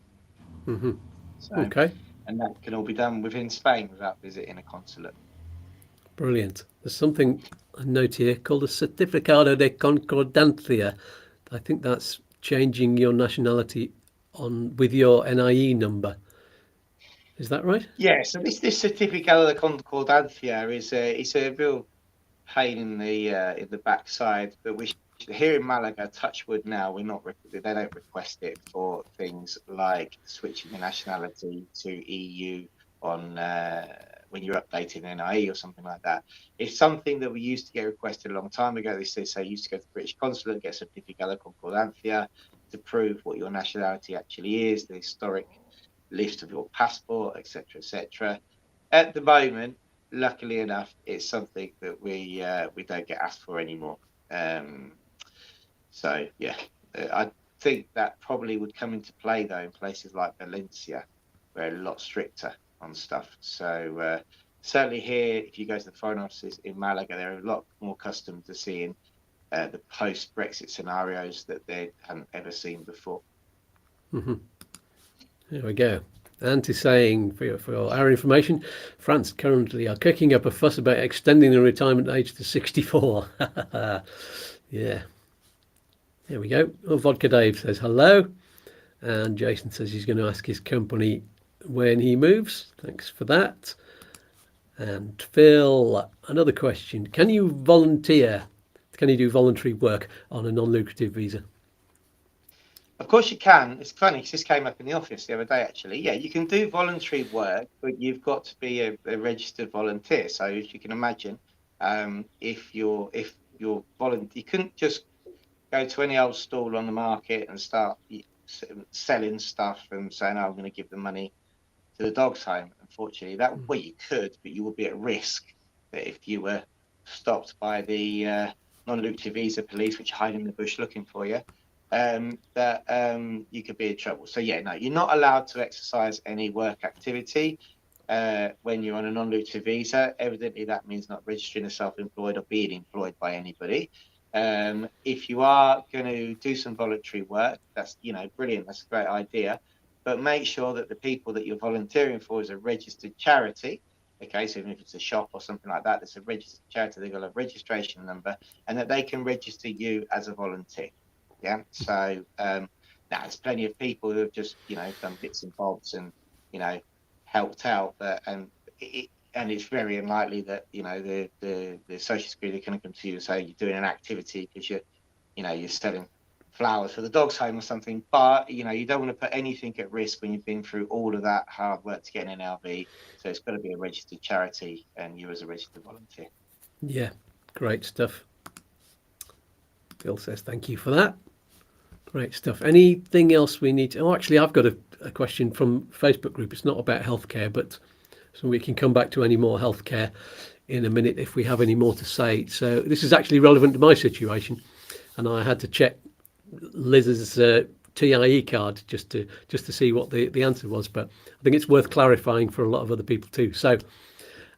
Okay. And that can all be done within Spain without visiting a consulate. Brilliant. There's something I note here called a Certificado de Concordancia. I think that's changing your nationality with your NIE number. Is that right? Yeah. So this Certificado de Concordancia is a real pain in the backside, but here in Malaga, touch wood now, they don't request it for things like switching your nationality to EU on when you're updating NIE or something like that. It's something that we used to get requested a long time ago. They say you used to go to the British consulate, get a Certificado de Concordancia to prove what your nationality actually is, the historic list of your passport, etc., etc. At the moment, luckily enough, it's something that we don't get asked for anymore. So yeah, I think that probably would come into play though in places like Valencia, where a lot stricter on stuff. So certainly here, if you go to the foreign offices in Malaga, they're a lot more accustomed to seeing the post-Brexit scenarios that they hadn't ever seen before. There we go. Anti saying for our information, France currently are kicking up a fuss about extending the retirement age to 64. Yeah. There we go. Oh, Vodka Dave says hello. And Jason says he's going to ask his company when he moves. Thanks for that. And Phil, another question. Can you volunteer? Can you do voluntary work on a non-lucrative visa? Of course you can. It's funny because this came up in the office the other day, actually. Yeah, you can do voluntary work, but you've got to be a registered volunteer. So if you can imagine, if you're volunteer, you couldn't just go to any old stall on the market and start selling stuff and saying, oh, I'm going to give the money to the dog's home. Unfortunately, well, you could, but you would be at risk that if you were stopped by the non-lucrative visa police, which hide in the bush looking for you, that you could be in trouble. So yeah, no, you're not allowed to exercise any work activity when you're on a non-lucrative visa. Evidently, that means not registering as self-employed or being employed by anybody. If you are going to do some voluntary work, that's brilliant. That's a great idea. but make sure that the people that you're volunteering for is a registered charity. Okay, so even if it's a shop or something like that, it's a registered charity, they've got a registration number, and that they can register you as a volunteer. Yeah, so now there's plenty of people who have just, done bits and bobs and, helped out, but and it's very unlikely that the social security can come to you and say you're doing an activity because you're selling flowers for the dog's home or something, but you don't want to put anything at risk when you've been through all of that hard work to get an NLV. So it's got to be a registered charity and you as a registered volunteer. Yeah, great stuff. Bill says thank you for that. Great stuff. Anything else we need to... Oh, actually, I've got a question from Facebook group. It's not about healthcare, but so we can come back to any more healthcare in a minute if we have any more to say. So this is actually relevant to my situation, and I had to check Liz's TIE card just to see what the answer was, but I think it's worth clarifying for a lot of other people too. So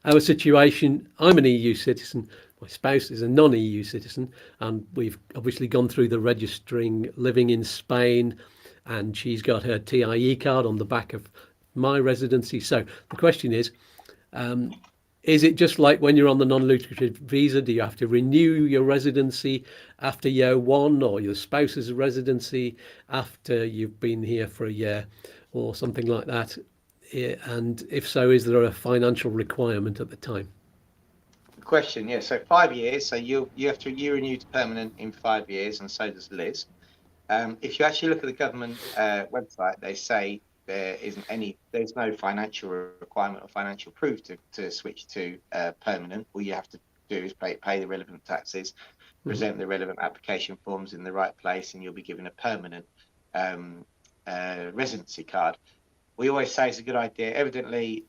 our situation, I'm an EU citizen, my spouse is a non-EU citizen, and we've obviously gone through the registering, living in Spain, and she's got her TIE card on the back of my residency. So the question is it just like when you're on the non-lucrative visa? Do you have to renew your residency after year one, or your spouse's residency after you've been here for a year, or something like that? And if so, is there a financial requirement at the time? Good question. Yeah, so 5 years. So you have to renew to permanent in 5 years, and so does Liz. If you actually look at the government website, they say there's no financial requirement or financial proof to switch to permanent. All you have to do is pay the relevant taxes, present the relevant application forms in the right place, and you'll be given a permanent residency card. We always say it's a good idea. Evidently,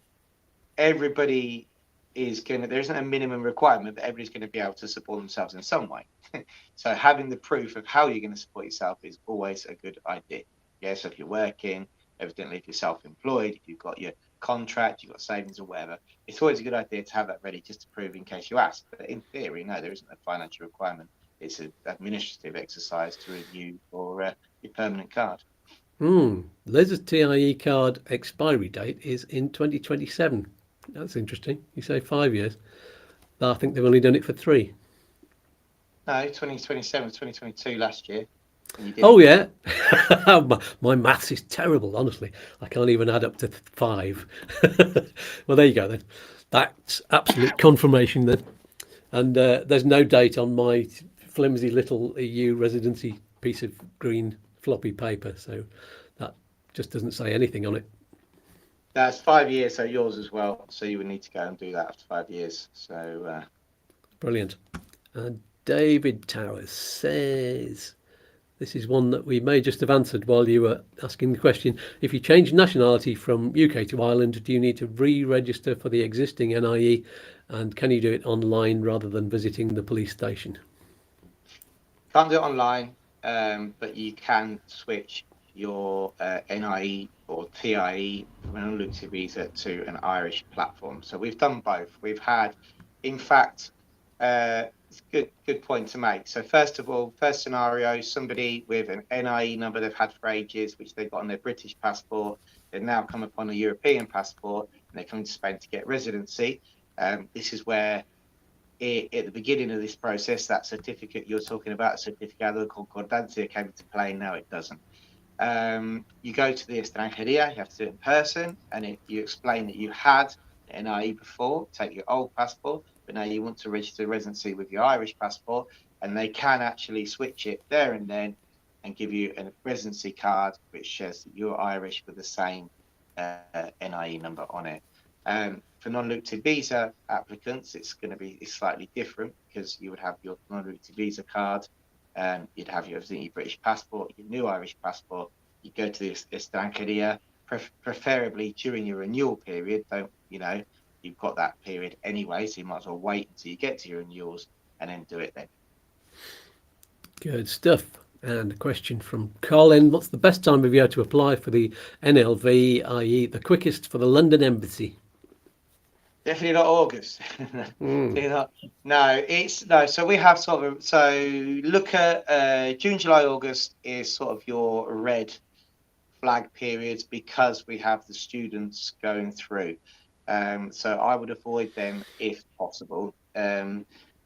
everybody there isn't a minimum requirement, but everybody's going to be able to support themselves in some way. So having the proof of how you're going to support yourself is always a good idea. Yeah, so if you're working, evidently if you're self-employed, if you've got your contract, you've got savings or whatever, it's always a good idea to have that ready just to prove in case you ask. But in theory, no, there isn't a financial requirement. It's an administrative exercise to renew for your permanent card. Liz's TIE card expiry date is in 2027. That's interesting. You say 5 years. I think they've only done it for 3. No, 2027, 2022 last year. Oh, yeah. My maths is terrible, honestly. I can't even add up to 5. Well, there you go then. That's absolute confirmation then. And there's no date on my flimsy little EU residency piece of green floppy paper. So that just doesn't say anything on it. That's 5 years, so yours as well. So you would need to go and do that after 5 years. So brilliant. David Towers says, this is one that we may just have answered while you were asking the question. If you change nationality from UK to Ireland, do you need to re-register for the existing NIE? And can you do it online rather than visiting the police station? Can't do it online, but you can switch your NIE or TIE from an unlimited visa to an Irish platform. So we've done both. We've had, in fact, it's a good point to make. So first of all, first scenario, somebody with an NIE number they've had for ages, which they've got on their British passport, they've now come upon a European passport, and they're coming to Spain to get residency. This is where at the beginning of this process, that certificate you're talking about, certificado de concordancia, came into play. Now it doesn't. You go to the Extranjería, you have to do it in person, and you explain that you had an NIE before, take your old passport, but now you want to register residency with your Irish passport, and they can actually switch it there and then and give you a residency card which says that you're Irish with the same NIE number on it. For non-lucrative visa applicants, it's slightly different, because you would have your non-lucrative visa card, you'd have your British passport, your new Irish passport. You go to the Extranjería, preferably during your renewal period. You've got that period anyway, so you might as well wait until you get to your renewals and then do it then. Good stuff. And a question from Colin: what's the best time of year to apply for the NLV, i.e. the quickest for the London embassy? Definitely not August. No. So we have look at June, July, August is sort of your red flag periods because we have the students going through. So I would avoid them if possible. And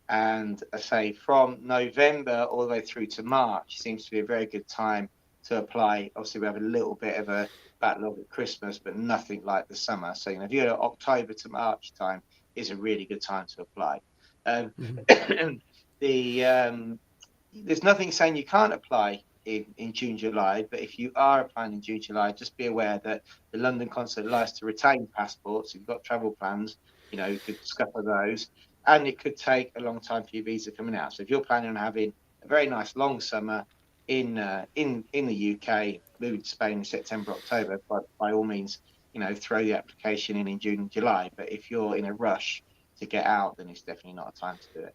I say from November all the way through to March seems to be a very good time to apply. Obviously, we have a little bit of a backlog at Christmas, but nothing like the summer. So, if you're October to March time is a really good time to apply. There's nothing saying you can't apply in June, July, but if you are applying in June, July, just be aware that the London Consulate likes to retain passports. If you've got travel plans, you could scupper those, and it could take a long time for your visa coming out. So if you're planning on having a very nice long summer in the UK, moving to Spain in September, October, by all means, throw the application in June and July. But if you're in a rush to get out, then it's definitely not a time to do it.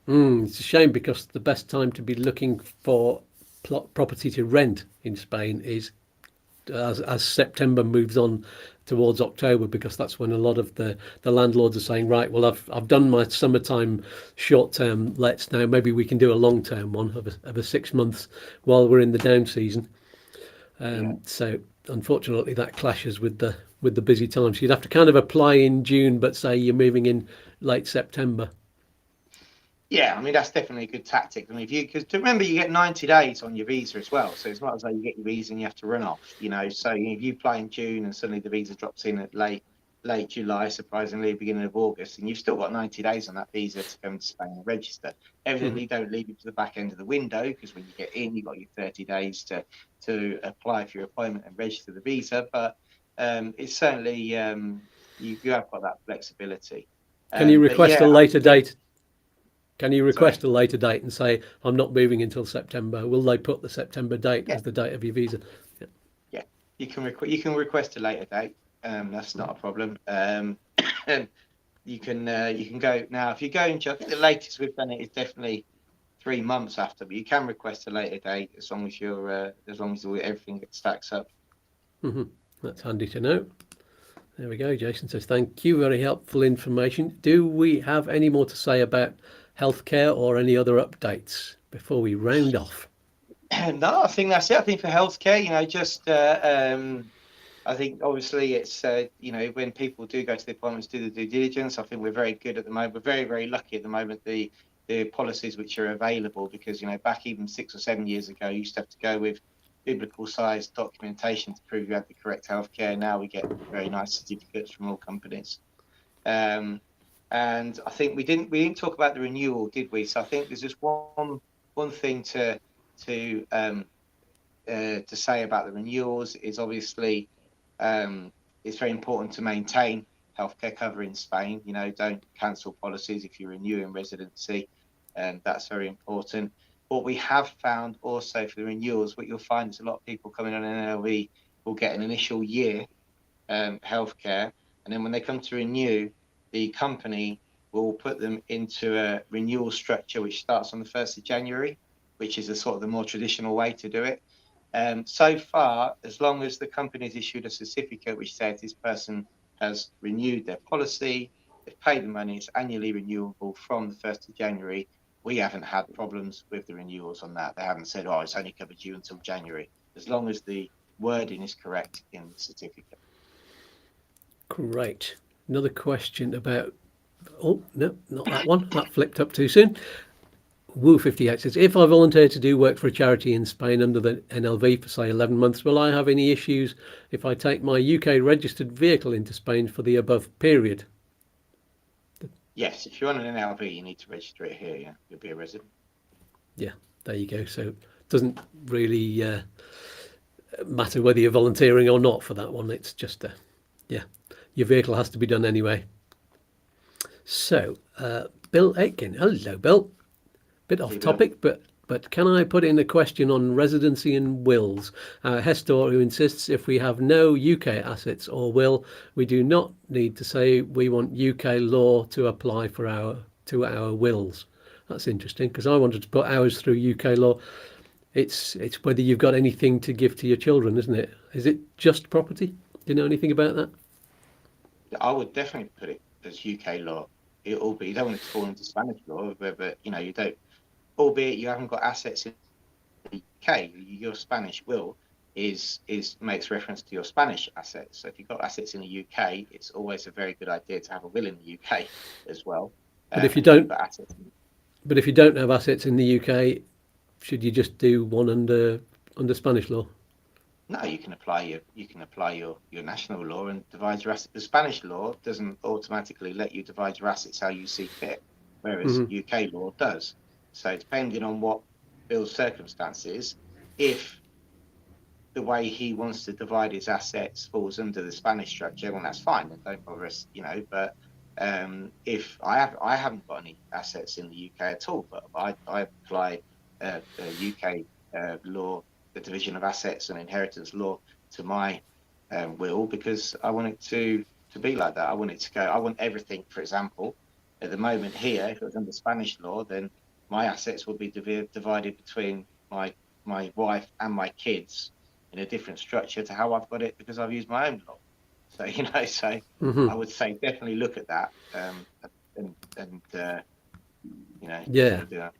It's a shame because the best time to be looking for property to rent in Spain is as September moves on towards October, because that's when a lot of the landlords are saying, right, well, I've done my summertime short-term lets, now maybe we can do a long-term one of a 6 months while we're in the down season. So unfortunately that clashes with the busy times. You'd have to kind of apply in June, but say you're moving in late September. Yeah, I mean, that's definitely a good tactic. I mean, because remember, you get 90 days on your visa as well. So it's not as though you get your visa and you have to run off, So if you apply in June and suddenly the visa drops in at late July, surprisingly, beginning of August, and you've still got 90 days on that visa to come to Spain and register. Evidently, don't leave it to the back end of the window, because when you get in, you've got your 30 days to apply for your appointment and register the visa. But it's certainly, you have got that flexibility. Can you request a later date? Can you request Sorry? a later date and say, I'm not moving until September? Will they put the September date as the date of your visa? Yeah. You can request a later date. That's not a problem. You can go now. If you go into, I think the latest we've done it is definitely 3 months after, but you can request a later date as long as everything stacks up. That's handy to know. There we go. Jason says, thank you. Very helpful information. Do we have any more to say about healthcare or any other updates before we round off? No, I think that's it. I think for healthcare, I think obviously it's, when people do go to the appointments, do the due diligence. I think we're very good at the moment. We're very, very lucky at the moment, the policies which are available, because, back even 6 or 7 years ago, you used to have to go with biblical sized documentation to prove you had the correct healthcare. Now we get very nice certificates from all companies. And I think we didn't talk about the renewal, did we? So I think there's just one thing to say about the renewals is obviously it's very important to maintain healthcare cover in Spain. Don't cancel policies if you're renewing residency, and that's very important. What we have found also for the renewals, what you'll find is a lot of people coming on an NLV will get an initial year healthcare, and then when they come to renew, the company will put them into a renewal structure which starts on the 1st of January, which is the more traditional way to do it. So far, as long as the company has issued a certificate which says this person has renewed their policy, they've paid the money, it's annually renewable from the 1st of January, we haven't had problems with the renewals on that. They haven't said, oh, it's only covered you until January, as long as the wording is correct in the certificate. Great. Another question about, oh, no, not that one. That flipped up too soon. Woo58 says, if I volunteer to do work for a charity in Spain under the NLV for, say, 11 months, will I have any issues if I take my UK registered vehicle into Spain for the above period? Yes, if you're on an NLV, you need to register it here, yeah. You'll be a resident. Yeah, there you go. So it doesn't really matter whether you're volunteering or not for that one. It's just, your vehicle has to be done anyway. So, Bill Aitken. Hello, Bill. Bit off topic, but can I put in a question on residency and wills? Hestor, who insists if we have no UK assets or will, we do not need to say we want UK law to apply for our wills. That's interesting, because I wanted to put ours through UK law. It's whether you've got anything to give to your children, isn't it? Is it just property? Do you know anything about that? I would definitely put it as UK law. You don't want it to fall into Spanish law, but you don't. Albeit you haven't got assets in the UK, your Spanish will, makes reference to your Spanish assets. So if you've got assets in the UK, it's always a very good idea to have a will in the UK as well. But if you And you've don't, got assets in, but if you don't have assets in the UK, should you just do one under Spanish law? no, you can apply your national law and divide your assets. The Spanish law doesn't automatically let you divide your assets how you see fit, whereas Mm-hmm. UK law does. So depending on what Bill's circumstances, if the way he wants to divide his assets falls under the Spanish structure, well, that's fine, and don't bother us, But if I haven't got any assets in the UK at all, but I apply UK law, the division of assets and inheritance law, to my will, because I want it to be like that. I want it to go. I want everything. For example, at the moment here, if it was under Spanish law, then my assets would be divided between my wife and my kids in a different structure to how I've got it because I've used my own law. So Mm-hmm. I would say definitely look at that, and Yeah. do that.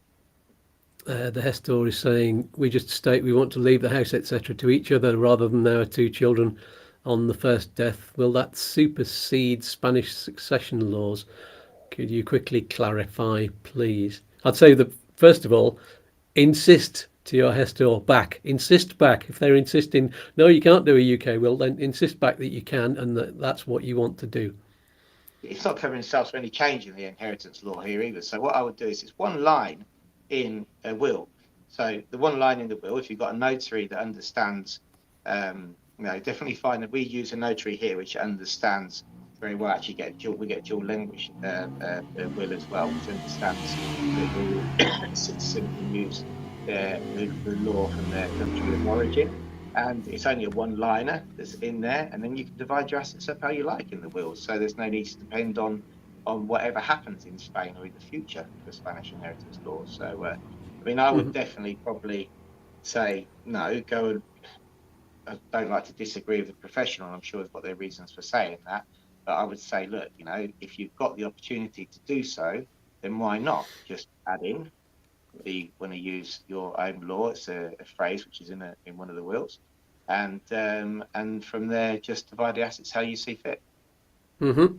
The Hestor is saying we just state we want to leave the house, etc., to each other rather than our two children on the first death. Will that supersede Spanish succession laws? Could you quickly clarify, please? I'd say that first of all, insist to your Hestor back. Insist back. If they're insisting, no, you can't do a UK will, then insist back that you can and that's what you want to do. It's not covering itself for any change in the inheritance law here either. So what I would do is it's one line in a will. So the one line in the will, if you've got a notary that understands, definitely find that we use a notary here which understands very well. Actually, we get dual language will as well, which understands that the citizen can use the law from their country of origin. And it's only a one-liner that's in there, and then you can divide your assets up how you like in the will. So there's no need to depend on whatever happens in Spain or in the future for Spanish inheritance law. So, I would definitely probably say no. Go and I don't like to disagree with the professional. I'm sure they've got their reasons for saying that, but I would say, look, if you've got the opportunity to do so, then why not just add in you want to use your own law. It's a phrase which is in one of the wills, and from there just divide the assets how you see fit. Mm-hmm.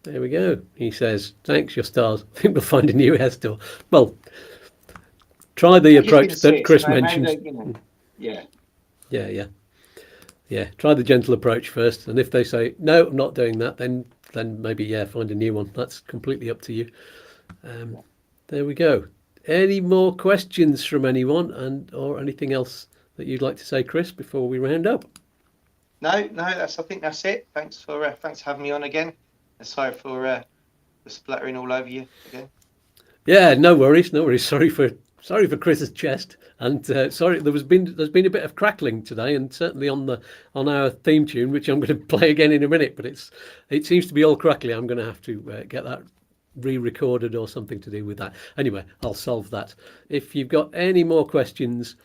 There we go. He says, "Thanks, your stars. I think we'll find a new Hestor." Well, try the approach that Chris mentioned. Yeah. Try the gentle approach first, and if they say no, I'm not doing that, then maybe find a new one. That's completely up to you. There we go. Any more questions from anyone, or anything else that you'd like to say, Chris, before we round up? No. I think that's it. Thanks for having me on again. Sorry for spluttering all over you again. Yeah, no worries. Sorry for Chris's chest, and sorry there's been a bit of crackling today, and certainly on our theme tune, which I'm going to play again in a minute. But it seems to be all crackly. I'm going to have to get that re-recorded or something to do with that. Anyway, I'll solve that. If you've got any more questions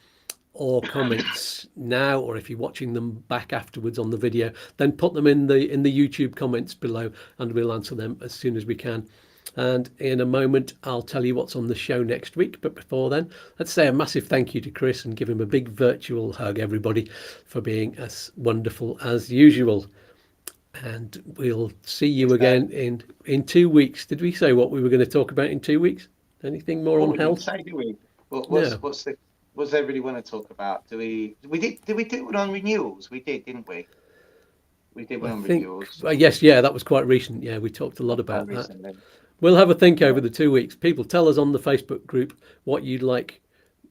or comments now, or if you're watching them back afterwards on the video, then put them in the YouTube comments below, and we'll answer them as soon as we can. And in a moment, I'll tell you what's on the show next week. But before then, let's say a massive thank you to Chris and give him a big virtual hug, everybody, for being as wonderful as usual. And we'll see you again in 2 weeks. Did we say what we were going to talk about in 2 weeks? Anything more on health? Say, do we? What's everybody want to talk about? Did we do one on renewals? We did, didn't we? We did one on renewals. Yes, that was quite recent. Yeah, we talked a lot about that. We'll have a think over the 2 weeks. People, tell us on the Facebook group what you'd like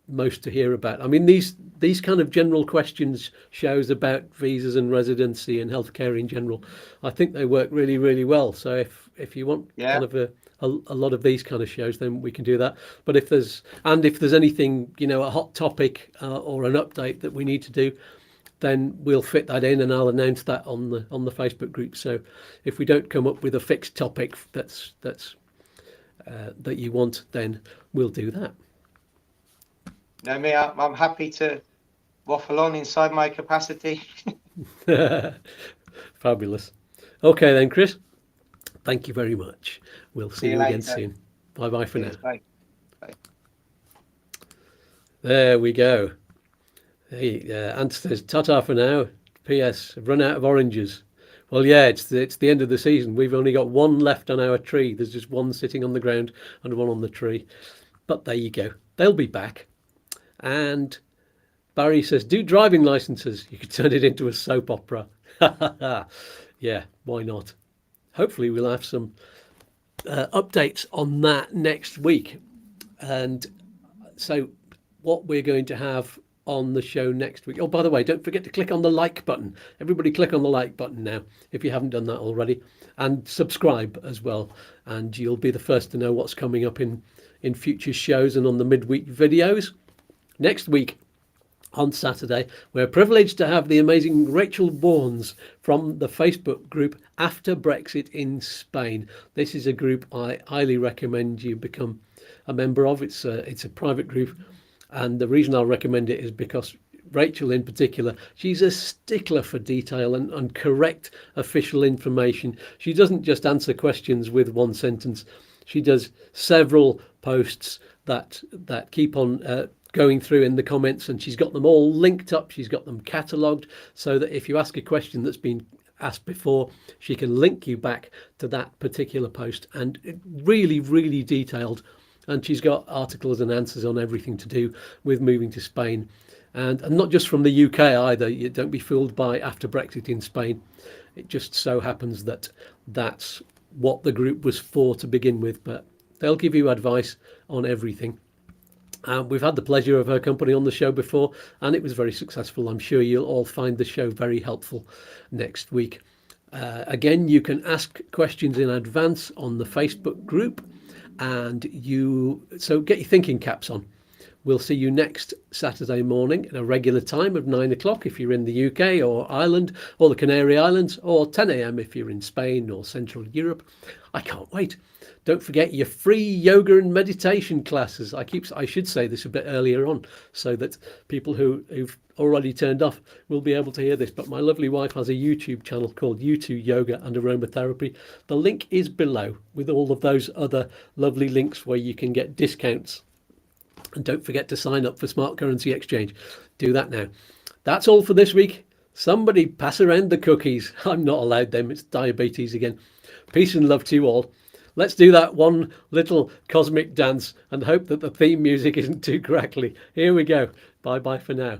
most to hear about. I mean, these kind of general questions shows about visas and residency and healthcare in general, I think they work really, really well. So if you want kind of a lot of these kind of shows, then we can do that. But if there's anything, a hot topic or an update that we need to do, then we'll fit that in, and I'll announce that on the Facebook group. So if we don't come up with a fixed topic that you want, then we'll do that. No, me, I'm happy to waffle on inside my capacity. Fabulous. Okay then, Chris. Thank you very much. We'll see you again soon. Bye for now. Bye. There we go. Hey, Ant says, "Ta-ta for now. P.S. I've run out of oranges." Well, yeah, it's the end of the season. We've only got one left on our tree. There's just one sitting on the ground and one on the tree. But there you go. They'll be back. And Barry says, "Do driving licenses. You could turn it into a soap opera." Yeah, why not? Hopefully, we'll have some updates on that next week. And so, what we're going to have on the show next week. Oh, by the way, don't forget to click on the like button. Everybody click on the like button now if you haven't done that already, and subscribe as well. And you'll be the first to know what's coming up in future shows and on the midweek videos. Next week, on Saturday, we're privileged to have the amazing Rachel Bournes from the Facebook group After Brexit in Spain. This is a group I highly recommend you become a member of. It's a private group, and the reason I'll recommend it is because Rachel in particular, she's a stickler for detail and correct official information. She doesn't just answer questions with one sentence. She does several posts that keep on going through in the comments, and she's got them all linked up. She's got them catalogued so that if you ask a question that's been asked before, she can link you back to that particular post, and really, really detailed. And she's got articles and answers on everything to do with moving to Spain, and not just from the UK either. You don't be fooled by After Brexit in Spain. It just so happens that that's what the group was for to begin with, but they'll give you advice on everything. We've had the pleasure of her company on the show before, and it was very successful. I'm sure you'll all find the show very helpful next week. Again, you can ask questions in advance on the Facebook group, and so get your thinking caps on. We'll see you next Saturday morning at a regular time of 9 o'clock if you're in the UK or Ireland or the Canary Islands, or 10 a.m. if you're in Spain or Central Europe. I can't wait. Don't forget your free yoga and meditation classes. I should say this a bit earlier on so that people who've already turned off will be able to hear this. But my lovely wife has a YouTube channel called YouTube Yoga and Aromatherapy. The link is below with all of those other lovely links where you can get discounts. And don't forget to sign up for Smart Currency Exchange. Do that now. That's all for this week. Somebody pass around the cookies. I'm not allowed them. It's diabetes again. Peace and love to you all. Let's do that one little cosmic dance and hope that the theme music isn't too crackly. Here we go. Bye bye for now.